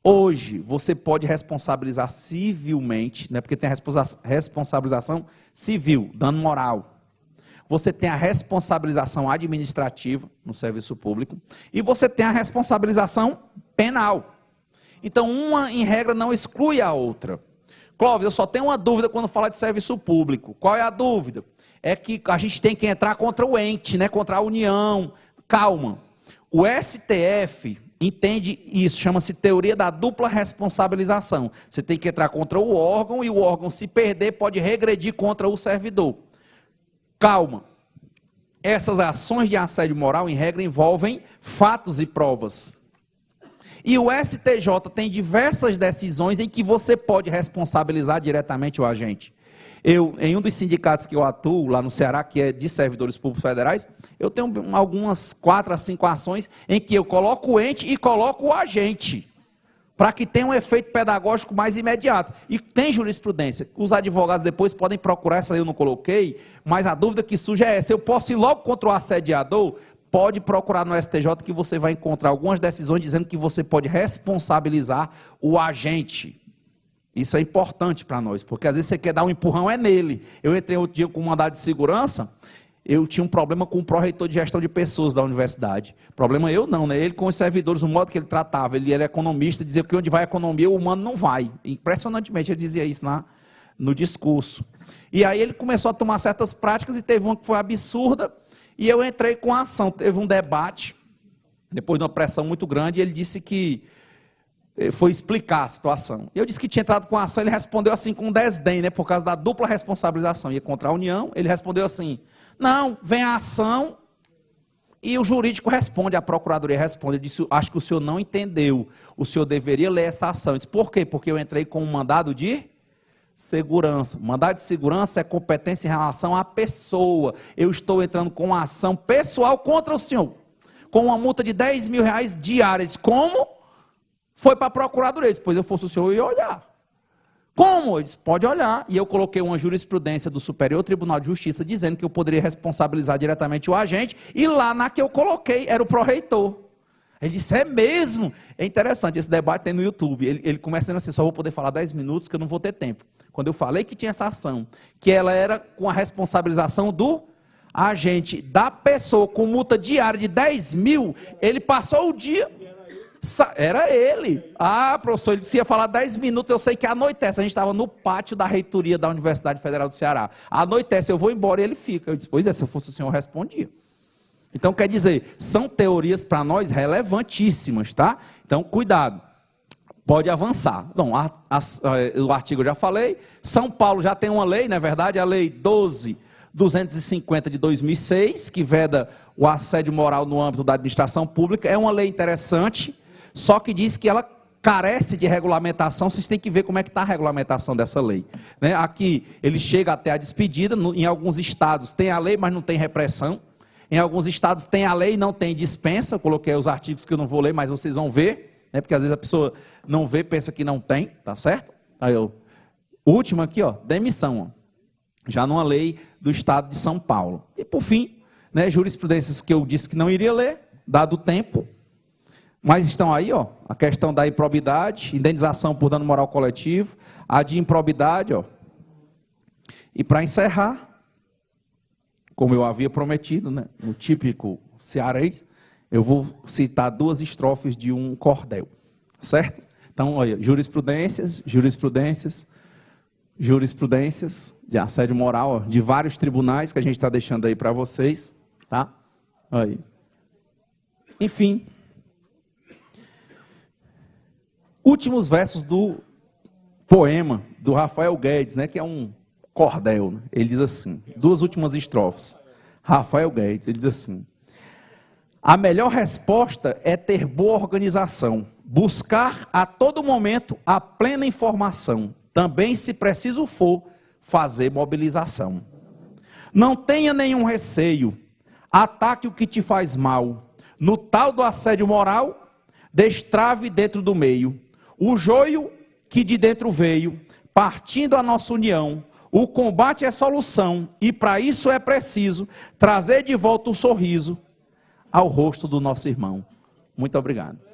Hoje, você pode responsabilizar civilmente, né? Porque tem a responsabilização civil, dano moral. Você tem a responsabilização administrativa no serviço público e você tem a responsabilização penal. Então, uma, em regra, não exclui a outra. Clóvis, eu só tenho uma dúvida quando fala de serviço público. Qual é a dúvida? É que a gente tem que entrar contra o ente, né? Contra a União. Calma. O STF entende isso, chama-se teoria da dupla responsabilização. Você tem que entrar contra o órgão e o órgão, se perder, pode regredir contra o servidor. Calma. Essas ações de assédio moral, em regra, envolvem fatos e provas. E o STJ tem diversas decisões em que você pode responsabilizar diretamente o agente. Em um dos sindicatos que eu atuo, lá no Ceará, que é de servidores públicos federais, eu tenho algumas 4 a 5 ações em que eu coloco o ente e coloco o agente, para que tenha um efeito pedagógico mais imediato. E tem jurisprudência. Os advogados depois podem procurar, essa eu não coloquei, mas a dúvida que surge é essa: eu posso ir logo contra o assediador? Pode procurar no STJ que você vai encontrar algumas decisões dizendo que você pode responsabilizar o agente. Isso é importante para nós, porque às vezes você quer dar um empurrão, é nele. Eu entrei outro dia com um mandado de segurança, eu tinha um problema com o pró-reitor de gestão de pessoas da universidade. Problema eu não, né? Ele com os servidores, o modo que ele tratava, ele era economista, dizia que onde vai a economia, o humano não vai. Impressionantemente ele dizia isso no discurso. E aí ele começou a tomar certas práticas e teve uma que foi absurda, e eu entrei com a ação. Teve um debate, depois de uma pressão muito grande, e ele disse que foi explicar a situação. Eu disse que tinha entrado com a ação, ele respondeu assim com desdém, né, por causa da dupla responsabilização. Ia contra a União, ele respondeu assim: não, vem a ação e o jurídico responde, a procuradoria responde. Eu disse: acho que o senhor não entendeu, o senhor deveria ler essa ação. Eu disse: por quê? Porque eu entrei com um mandado de segurança. Mandado de segurança é competência em relação à pessoa. Eu estou entrando com uma ação pessoal contra o senhor, com uma multa de R$10 mil diária. Eu disse: como? Foi para a procuradoria. Depois eu fosse o senhor, eu ia olhar. Como? Eu disse: pode olhar. E eu coloquei uma jurisprudência do Superior Tribunal de Justiça dizendo que eu poderia responsabilizar diretamente o agente, e lá na que eu coloquei era o pró-reitor. Ele disse: é mesmo? É interessante, esse debate tem no YouTube. Ele começando assim: só vou poder falar 10 minutos que eu não vou ter tempo. Quando eu falei que tinha essa ação, que ela era com a responsabilização do agente, da pessoa, com multa diária de 10 mil, ele passou o dia... Era ele. Ah, professor, ele disse: ia falar 10 minutos, eu sei que anoitece. A gente estava no pátio da reitoria da Universidade Federal do Ceará. Anoitece, eu vou embora e ele fica. Eu disse: pois é, se eu fosse o senhor, eu respondia. Então, quer dizer, são teorias para nós relevantíssimas, tá? Então, cuidado. Pode avançar. Bom, o artigo eu já falei. São Paulo já tem uma lei, não é verdade? A lei 12.250 de 2006, que veda o assédio moral no âmbito da administração pública. É uma lei interessante, só que diz que ela carece de regulamentação. Vocês têm que ver como é que está a regulamentação dessa lei, né? Aqui ele chega até a despedida. Em alguns estados tem a lei, mas não tem repressão. Em alguns estados tem a lei e não tem dispensa. Eu coloquei os artigos que eu não vou ler, mas vocês vão ver, né? Porque às vezes a pessoa não vê, pensa que não tem, tá certo? Aí o último aqui, ó, demissão, ó. Já numa lei do estado de São Paulo. E por fim, né, jurisprudências que eu disse que não iria ler, dado o tempo, mas estão aí, ó, a questão da improbidade, indenização por dano moral coletivo, a de improbidade, ó. E para encerrar, como eu havia prometido, né, no típico cearense, eu vou citar 2 estrofes de um cordel, certo? Então, olha, jurisprudências de assédio moral, ó, de vários tribunais que a gente está deixando aí para vocês, tá? Aí. Enfim. Últimos versos do poema do Rafael Guedes, né, que é um cordel, né? Ele diz assim, 2 últimas estrofes. Rafael Guedes, ele diz assim: a melhor resposta é ter boa organização, buscar a todo momento a plena informação, também, se preciso for, fazer mobilização. Não tenha nenhum receio, ataque o que te faz mal, no tal do assédio moral, destrave dentro do meio, o joio que de dentro veio, partindo a nossa união, o combate é solução, e para isso é preciso trazer de volta o sorriso ao rosto do nosso irmão. Muito obrigado.